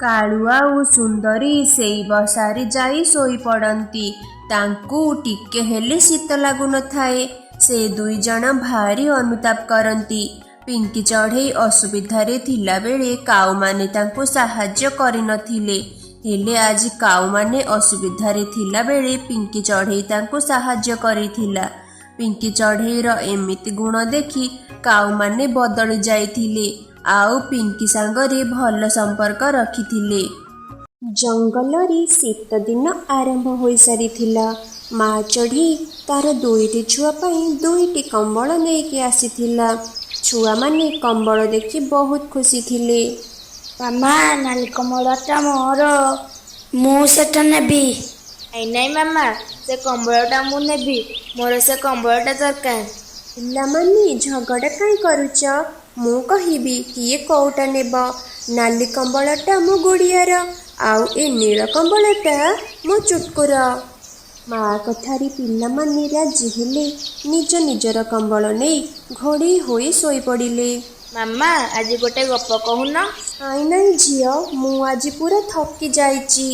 S3: କାଳୁ ଆଉ ସୁନ୍ଦରୀ ସେଇ ବସାରେ ଯାଇ ଶୋଇପଡ଼ନ୍ତି। ତାଙ୍କୁ ଟିକେ ହେଲେ ଶୀତ ଲାଗୁନଥାଏ। ସେ 2 ଜଣ ଭାରି ଅନୁତାପ କରନ୍ତି। ପିଙ୍କି ଚଢ଼େଇ ଅସୁବିଧାରେ ଥିଲାବେଳେ କାଉମାନେ ତାଙ୍କୁ ସାହାଯ୍ୟ କରିନଥିଲେ। ହେଲେ ଆଜି କାଉମାନେ ଅସୁବିଧାରେ ଥିଲାବେଳେ ପିଙ୍କି ଚଢ଼େଇ ତାଙ୍କୁ ସାହାଯ୍ୟ କରିଥିଲା। ପିଙ୍କି ଚଢ଼େଇର ଏମିତି ଗୁଣ ଦେଖି କାଉମାନେ ବଦଳି ଯାଇଥିଲେ, ଆଉ ପିଙ୍କି ସାଙ୍ଗରେ ଭଲ ସମ୍ପର୍କ ରଖିଥିଲେ।
S5: ଜଙ୍ଗଲରେ ଶୀତ ଦିନ ଆରମ୍ଭ ହୋଇସାରିଥିଲା। ମା ଚଢ଼େଇ ତାର 2ଟି ଛୁଆ ପାଇଁ 2ଟି କମ୍ବଳ ନେଇକି ଆସିଥିଲା। ଛୁଆମାନେ କମ୍ବଳ ଦେଖି ବହୁତ ଖୁସି ଥିଲେ।
S1: ମାମା, ନାଲି କମ୍ବଳଟା ମୋର, ମୁଁ ସେଟା ନେବି। ନାଇଁ ମାମା, ସେ କମ୍ବଳଟା ମୁଁ ନେବି, ମୋର ସେ କମ୍ବଳଟା ଦରକାର।
S5: ପିଲାମାନେ ଝଗଡ଼ା କାଇଁ କରୁଛ? ମୁଁ କହିବି କିଏ କୋଉଟା ନେବ। ନାଲି କମ୍ବଳଟା ମୋ ଗୁଡ଼ିଆର, ଆଉ ଏ ନୀଳ କମ୍ବଳଟା ମୋ ଚୁଟକୁର। ମା କଥାରେ ପିଲାମାନେ ରାଜି ହେଲେ ନିଜ ନିଜର କମ୍ବଳ ନେଇ ଘୋଡ଼େଇ ହୋଇ ଶୋଇପଡ଼ିଲେ।
S1: ମାମା, ଆଜି ଗୋଟେ ଗପ କହୁନ।
S5: ନାଇଁ ନାଇଁ ଝିଅ, ମୁଁ ଆଜି ପୁରା ଥକି ଯାଇଛି,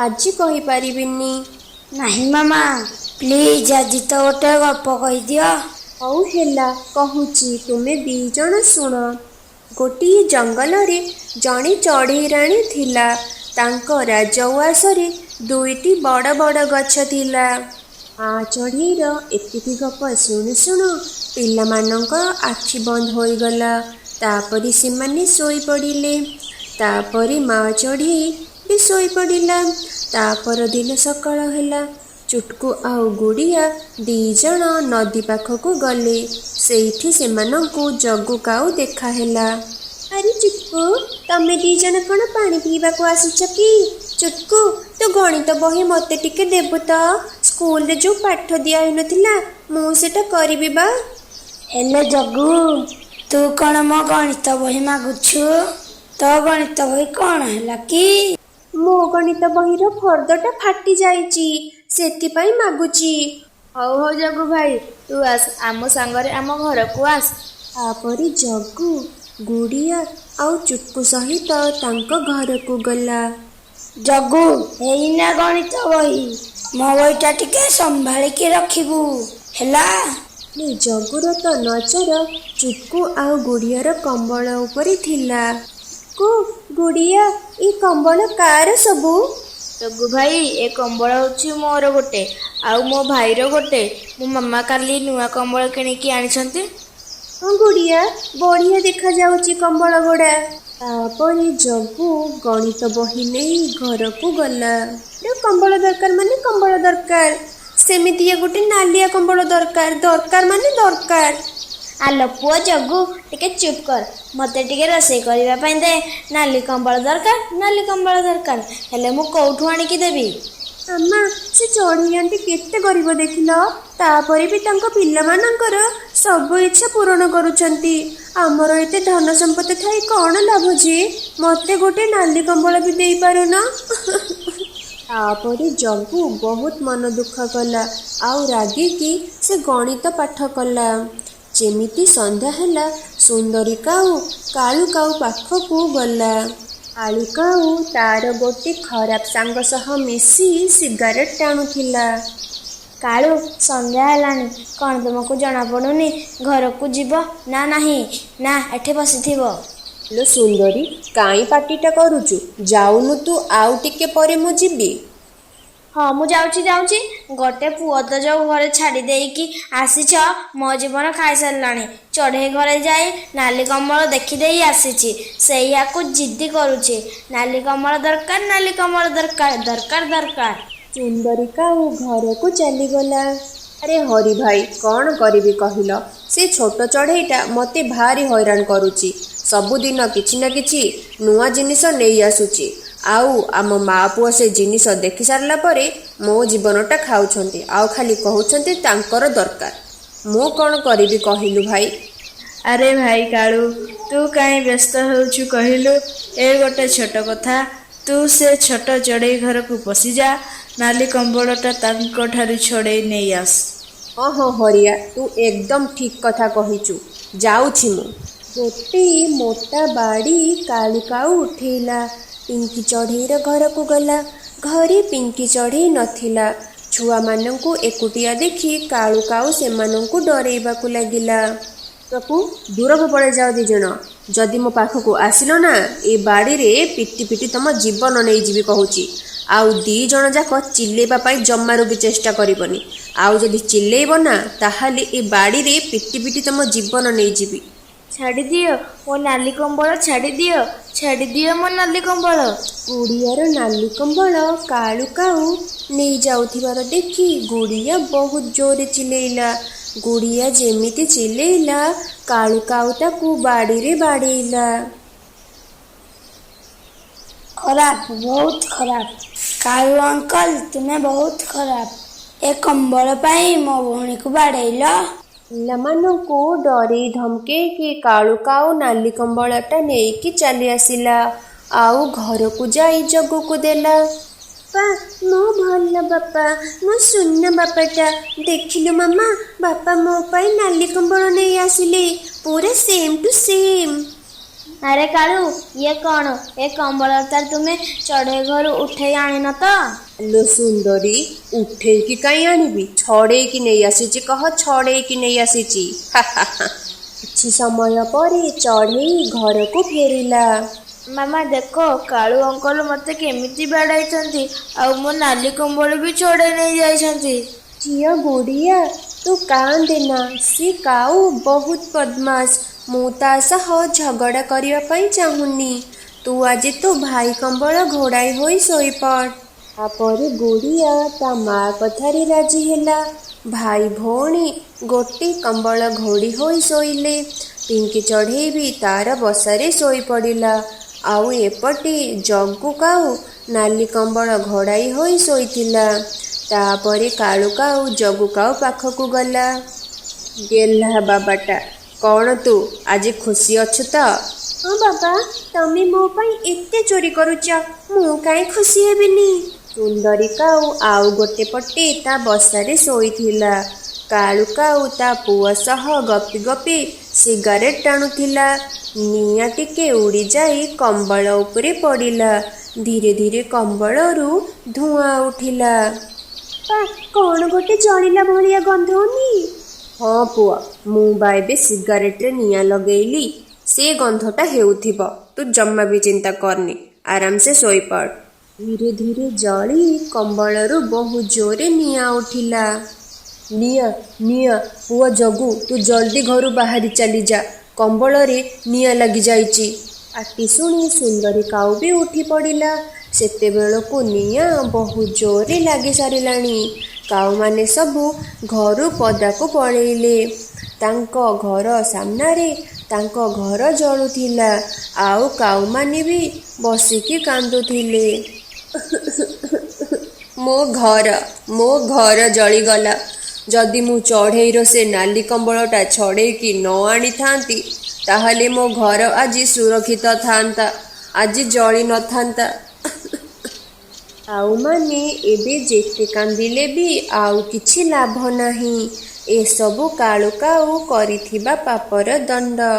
S5: ଆଜି କହିପାରିବିନି।
S1: ନାହିଁ ମାମା, ପ୍ଲିଜ୍ ଆଜି ତ ଗୋଟେ ଗପ କହିଦିଅ।
S5: ହଉ ହେଲା, କହୁଛି, ତୁମେ 2 ଜଣ ଶୁଣ। ଗୋଟିଏ ଜଙ୍ଗଲରେ ଜଣେ ଚଢ଼େଇ ରାଣୀ ଥିଲା। ତାଙ୍କ ରାଜଉଆସରେ 2ଟି ବଡ଼ ବଡ଼ ଗଛ ଥିଲା। ମା ଚଢ଼େଇର ଏତିକି ଗପ ଶୁଣୁ ଶୁଣୁ ପିଲାମାନଙ୍କ ଆଖି ବନ୍ଦ ହୋଇଗଲା। ତାପରେ ସେମାନେ ଶୋଇପଡ଼ିଲେ। ତାପରେ ମା ଚଢ଼େଇ ବି ଶୋଇପଡ଼ିଲା। ତା ପରଦିନ ସକାଳ ହେଲା। ଚୁଟକୁ ଆଉ ଗୁଡ଼ିଆ 2 ଜଣ ନଦୀ ପାଖକୁ ଗଲେ। ସେଇଠି ସେମାନଙ୍କୁ ଜଗୁ କାଉ ଦେଖା ହେଲା। ଆରେ ଚୁଟକୁ, ତମେ 2 ଜଣ କ'ଣ ପାଣି ପିଇବାକୁ ଆସିଛ କି? ଚୁଟକୁ, ତୁ ଗଣିତ ବହି ମୋତେ ଟିକେ ଦେବୁ ତ? ସ୍କୁଲରେ ଯେଉଁ ପାଠ ଦିଆ ହେଇନଥିଲା ମୁଁ ସେଟା କରିବି ବା।
S1: ହେଲେ ଜଗୁ, ତୁ କ'ଣ ମୋ ଗଣିତ ବହି ମାଗୁଛୁ? ତୋ ଗଣିତ ବହି କ'ଣ ହେଲା କି?
S5: ମୋ ଗଣିତ ବହିର ଫର୍ଦ୍ଦଟା ଫାଟି ଯାଇଛି, ସେଥିପାଇଁ ମାଗୁଛି।
S4: ହଉ ହଉ ଜଗୁ ଭାଇ, ତୁ ଆସ ଆମ ସାଙ୍ଗରେ ଆମ ଘରକୁ ଆସ।
S5: ତାପରେ ଜଗୁ, ଗୁଡ଼ିଆ ଆଉ ଚୁଟକୁ ସହିତ ତାଙ୍କ ଘରକୁ ଗଲା।
S1: ଜଗୁ, ଏଇନା ଗଣିତ ବହି, ମୋ ବହିଟା ଟିକେ ସମ୍ଭାଳିକି ରଖିବୁ ହେଲା।
S5: ଜଗୁର ତ ନଜର ଚୁଟକୁ ଆଉ ଗୁଡ଼ିଆର କମ୍ବଳ ଉପରେ ଥିଲା। ଗୁଡ଼ିଆ, ଏ କମ୍ବଳ କାର ସବୁ?
S4: ଜଗୁ ଭାଇ, ଏ କମ୍ବଳ ହେଉଛି ମୋର ଗୋଟେ, ଆଉ ମୋ ଭାଇର ଗୋଟେ। ମୋ ମାମା କାଲି ନୂଆ କମ୍ବଳ କିଣିକି ଆଣିଛନ୍ତି।
S5: ହଁ ଗୁଡ଼ିଆ, ବଢ଼ିଆ ଦେଖାଯାଉଛି କମ୍ବଳ ଗୁଡ଼ା। ତାପରେ ଜଗୁ ଗଣିତ ବହି ନେଇ ଘରକୁ ଗଲା। କମ୍ବଳ ଦରକାର ମାନେ କମ୍ବଳ ଦରକାର, ସେମିତିଆ ଗୋଟେ ନାଲିଆ କମ୍ବଳ ଦରକାର, ଦରକାର ମାନେ ଦରକାର।
S1: ଆଲୋ ପୁଅ ଜଗୁ, ଟିକେ ଚୁପ୍ କର, ମୋତେ ଟିକେ ରୋଷେଇ କରିବା ପାଇଁ ଦେ। ନାଲି କମ୍ବଳ ଦରକାର, ନାଲି କମ୍ବଳ ଦରକାର, ହେଲେ ମୁଁ କୋଉଠୁ ଆଣିକି ଦେବି?
S5: ମାମା, ସେ ଚଢ଼େଇ ଆଣ୍ଟି କେତେ ଗରିବ ଦେଖିଲ, ତାପରେ ବି ତାଙ୍କ ପିଲାମାନଙ୍କର ସବୁ ଇଚ୍ଛା ପୂରଣ କରୁଛନ୍ତି। ଆମର ଏତେ ଧନ ସମ୍ପତ୍ତି ଥାଇ କ'ଣ ଲାଭ ଯେ? ମୋତେ ଗୋଟେ ନାଲି କମ୍ବଳ ବି ଦେଇପାରୁନ। ତାପରେ ଜଗୁ ବହୁତ ମନ ଦୁଃଖ କଲା ଆଉ ରାଗିକି ସେ ଗଣିତ ପାଠ କଲା। ଯେମିତି ସନ୍ଧ୍ୟା ହେଲା, ସୁନ୍ଦରୀ କାଉ କାଳୁ କାଉ ପାଖକୁ ଗଲା। କାଳୁ କାଉ ତାର ଗୋଟେ ଖରାପ ସାଙ୍ଗ ସହ ମିଶି ସିଗାରେଟ୍ ଟାଣୁଥିଲା।
S1: କାଳୁ, ସନ୍ଧ୍ୟା ହେଲାଣି, କ'ଣ ତୁମକୁ ଜଣାପଡ଼ୁନି ଘରକୁ ଯିବ ନା ନାହିଁ? ନା ଏଠି ବସିଥିବ?
S5: ଲୋ ସୁନ୍ଦରୀ, କାଇଁ ପାଟିଟା କରୁଛୁ? ଯାଉନୁ ତୁ, ଆଉ ଟିକେ ପରେ ମୁଁ ଯିବି।
S1: ହଁ ମୁଁ ଯାଉଛି। ଗୋଟେ ପୁଅ ତ ଯୋଉ ଘରେ ଛାଡ଼ି ଦେଇକି ଆସିଛ, ମୋ ଜୀବନ ଖାଇସାରିଲାଣି। ଚଢ଼େଇ ଘରେ ଯାଇ ନାଲି କମ୍ବଳ ଦେଖିଦେଇ ଆସିଛି, ସେଇଆକୁ ଜିଦ୍ଦି କରୁଛି। ନାଲି କମ୍ବଳ ଦରକାର, ନାଲି କମ୍ବଳ ଦରକାର, ଦରକାର ଦରକାର।
S5: ସୁନ୍ଦରୀ କାଉ ଘରକୁ ଚାଲିଗଲା। ଆରେ ହରି ଭାଇ, କ'ଣ କରିବି କହିଲ? ସେ ଛୋଟ ଚଢ଼େଇଟା ମୋତେ ଭାରି ହଇରାଣ କରୁଛି। ସବୁଦିନ କିଛି ନା କିଛି ନୂଆ ଜିନିଷ ନେଇ ଆସୁଛି, ଆଉ ଆମ ମା ପୁଅ ସେ ଜିନିଷ ଦେଖି ସାରିଲା ପରେ ମୋ ଜୀବନଟା ଖାଉଛନ୍ତି, ଆଉ ଖାଲି କହୁଛନ୍ତି ତାଙ୍କର ଦରକାର। ମୁଁ କ'ଣ କରିବି କହିଲୁ ଭାଇ?
S4: ଆରେ ଭାଇ କାଳୁ, ତୁ କାହିଁ ବ୍ୟସ୍ତ ହେଉଛୁ କହିଲୁ? ଏ ଗୋଟେ ଛୋଟ କଥା, ତୁ ସେ ଛୋଟ ଚଢ଼େଇ ଘରକୁ ପଶିଯା, ନାଲି କମ୍ବଳଟା ତାଙ୍କଠାରୁ ଛଡ଼େଇ ନେଇ ଆସ।
S5: ହଁ ହରିଆ, ତୁ ଏକଦମ ଠିକ୍ କଥା କହିଛୁ, ଯାଉଛି ମୁଁ। ଗୋଟେ ମୋଟା ବାଡ଼ି କାଳୁ କାଉ ଉଠେଇଲା, ପିଙ୍କି ଚଢ଼େଇର ଘରକୁ ଗଲା। ଘରେ ପିଙ୍କି ଚଢ଼େଇ ନଥିଲା। ଛୁଆମାନଙ୍କୁ ଏକୁଟିଆ ଦେଖି କାଳୁ କାଉ ସେମାନଙ୍କୁ ଡରେଇବାକୁ ଲାଗିଲା। ପ୍ରଭୁ, ଦୂରକୁ ପଳେଇ ଯାଅ 2 ଜଣ। ଯଦି ମୋ ପାଖକୁ ଆସିଲ ନା, ଏ ବାଡ଼ିରେ ପିଟି ପିଟି ତମ ଜୀବନ ନେଇଯିବି କହୁଛି। ଆଉ 2 ଜଣ ଯାକ ଚିଲେଇବା ପାଇଁ ଜମାରୁ ବି ଚେଷ୍ଟା କରିବନି। ଆଉ ଯଦି ଚିଲେଇବ ନା, ତାହେଲେ ଏ ବାଡ଼ିରେ ପିଟି ପିଟି ତମ ଜୀବନ ନେଇଯିବି।
S4: ଛାଡ଼ିଦିଅ ମୋ ନାଲି କମ୍ବଳ, ଛାଡ଼ିଦିଅ ମୋ ନାଲି କମ୍ବଳ।
S5: ଗୁଡ଼ିଆର ନାଲି କମ୍ବଳ କାଳୁ କାଉ ନେଇଯାଉଥିବାର ଦେଖି ଗୁଡ଼ିଆ ବହୁତ ଜୋରରେ ଚିଲେଇଲା। ଗୁଡ଼ିଆ ଯେମିତି ଚିଲେଇଲା, କାଳୁ କାଉ ତାକୁ ବାଡ଼ିରେ ବାଡ଼େଇଲା।
S1: ଖରାପ, ବହୁତ ଖରାପ। କାଳୁ ଅଙ୍କଲ, ତୁମେ ବହୁତ ଖରାପ। ଏ କମ୍ବଳ ପାଇଁ ମୋ ଭଉଣୀକୁ ବାଡ଼େଇଲ।
S5: ପିଲାମାନଙ୍କୁ ଡରେଇ ଧମକେଇକି କାଳୁ କାଉ ନାଲି କମ୍ବଳଟା ନେଇକି ଚାଲି ଆସିଲା, ଆଉ ଘରକୁ ଯାଇ ଜଗୁକୁ ଦେଲା। ବାପା, ମୋ ଭଲ ବାପା, ମୋ ସୁନା ବାପାଟା। ଦେଖିଲୁ ମାମା, ବାପା ମୋ ପାଇଁ ନାଲି କମ୍ବଳ ନେଇ ଆସିଲେ, ପୁରା ସେମ୍ ଟୁ ସେମ୍।
S1: ଆରେ କାଳୁ, ଇଏ କ'ଣ? ଏ କମ୍ବଳଟା ତୁମେ ଚଢ଼େଇ ଘରୁ ଉଠେଇ ଆଣିନ ତ?
S5: ଲୋ ସୁନ୍ଦରୀ, ଉଠେଇକି କାଇଁ ଆଣିବି? ଛଡ଼େଇକି ନେଇ ଆସିଛି। କହ, ଛଡ଼େଇକି ନେଇ ଆସିଛି। କିଛି ସମୟ ପରେ ଚଢ଼େଇ ଘରକୁ ଫେରିଲା।
S4: ମାମା ଦେଖ, କାଳୁ ଅଙ୍କଲ ମୋତେ କେମିତି ବାଡ଼ାଇଛନ୍ତି, ଆଉ ମୋ ନାଲି କମ୍ବଳ ବି ଛଡ଼େଇ ନେଇ ଯାଇଛନ୍ତି।
S5: ଝିଅ ଗୁଡ଼ିଆ, ତୁ କାନ୍ଦେନା। ସେ କାଉ ବହୁତ ବଦମାସ। ମୁଁ ତା ସହ ଝଗଡ଼ା କରିବା ପାଇଁ ଚାହୁଁନି। ତୁ ଆଜି ତୋ ଭାଇ କମ୍ବଳ ଘୋଡ଼ାଇ ହୋଇ ଶୋଇପଡ଼। ତାପରେ ଗୁଡ଼ିଆ ତା ମା କଥାରେ ରାଜି ହେଲା। ଭାଇ ଭଉଣୀ ଗୋଟି କମ୍ବଳ ଘୋଡ଼ି ହୋଇ ଶୋଇଲେ। ପିଙ୍କି ଚଢ଼େଇ ବି ତାର ବସାରେ ଶୋଇପଡ଼ିଲା। ଆଉ ଏପଟେ ଜଗୁ କାଉ ନାଲି କମ୍ବଳ ଘୋଡ଼ାଇ ହୋଇ ଶୋଇଥିଲା। ତାପରେ କାଳୁ କାଉ ଜଗୁ କାଉ ପାଖକୁ ଗଲା। ଗେହ୍ଲା ବାବାଟା, କ'ଣ ତୁ ଆଜି ଖୁସି ଅଛୁ ତ? ହଁ ବାବା, ତମେ ମୋ ପାଇଁ ଏତେ ଚୋରି କରୁଛ, ମୁଁ କାହିଁ ଖୁସି ହେବିନି? ସୁନ୍ଦରୀ କାଉ ଆଉ ଗୋଟେ ପଟେ ତା ବସାରେ ଶୋଇଥିଲା। କାଳୁ କାଉ ତା ପୁଅ ସହ ଗପି ଗପି ସିଗାରେଟ୍ ଟାଣୁଥିଲା। ନିଆଁ ଟିକେ ଉଡ଼ିଯାଇ କମ୍ବଳ ଉପରେ ପଡ଼ିଲା। ଧୀରେ ଧୀରେ କମ୍ବଳରୁ ଧୂଆଁ ଉଠିଲା। କ'ଣ ଗୋଟେ ଜଳିଲା ଭଳିଆ ଗନ୍ଧ ହଉନି? ହଁ ପୁଅ, ମୁଁ ବା ଏବେ ସିଗାରେଟରେ ନିଆଁ ଲଗେଇଲି। ସେ ଗନ୍ଧଟା ହେଉଥିବ। ତୁ ଜମା ବି ଚିନ୍ତା କରନି, ଆରାମସେ ଶୋଇପଡ଼। ଧୀରେ ଧୀରେ ଜଳି କମ୍ବଳରୁ ବହୁ ଜୋରେ ନିଆଁ ଉଠିଲା। ନିଆଁ ନିଆଁ, ପୁଅ ଜଗୁ, ତୁ ଜଲ୍ଦି ଘରୁ ବାହାରି ଚାଲିଯା, କମ୍ବଳରେ ନିଆଁ ଲାଗିଯାଇଛି। ପାଟି ଶୁଣି ସୁନ୍ଦରୀ କାଉ ବି ଉଠି ପଡ଼ିଲା। ସେତେବେଳକୁ ନିଆଁ ବହୁ ଜୋରେ ଲାଗି ସାରିଲାଣି। କାଉମାନେ ସବୁ ଘରୁ ପଦାକୁ ପଳେଇଲେ। ତାଙ୍କ ଘର ସାମ୍ନାରେ ତାଙ୍କ ଘର ଜଳୁଥିଲା। ଆଉ କାଉମାନେ ବି ବସିକି କାନ୍ଦୁଥିଲେ। ମୋ ଘର ଜଳିଗଲା। ଯଦି ମୁଁ ଚଢ଼େଇର ସେ ନାଲି କମ୍ବଳଟା ଛଡ଼େଇକି ନ ଆଣିଥାନ୍ତି, ତାହେଲେ ମୋ ଘର ଆଜି ସୁରକ୍ଷିତ ଥାନ୍ତା, ଆଜି ଜଳି ନଥାନ୍ତା। କାଉମାନେ ଏବେ ଯେତେ କାନ୍ଦିଲେ ବି ଆଉ କିଛି ଲାଭ ନାହିଁ। ଏସବୁ କାଳୁ କାଉ କରିଥିବା ପାପର ଦଣ୍ଡ।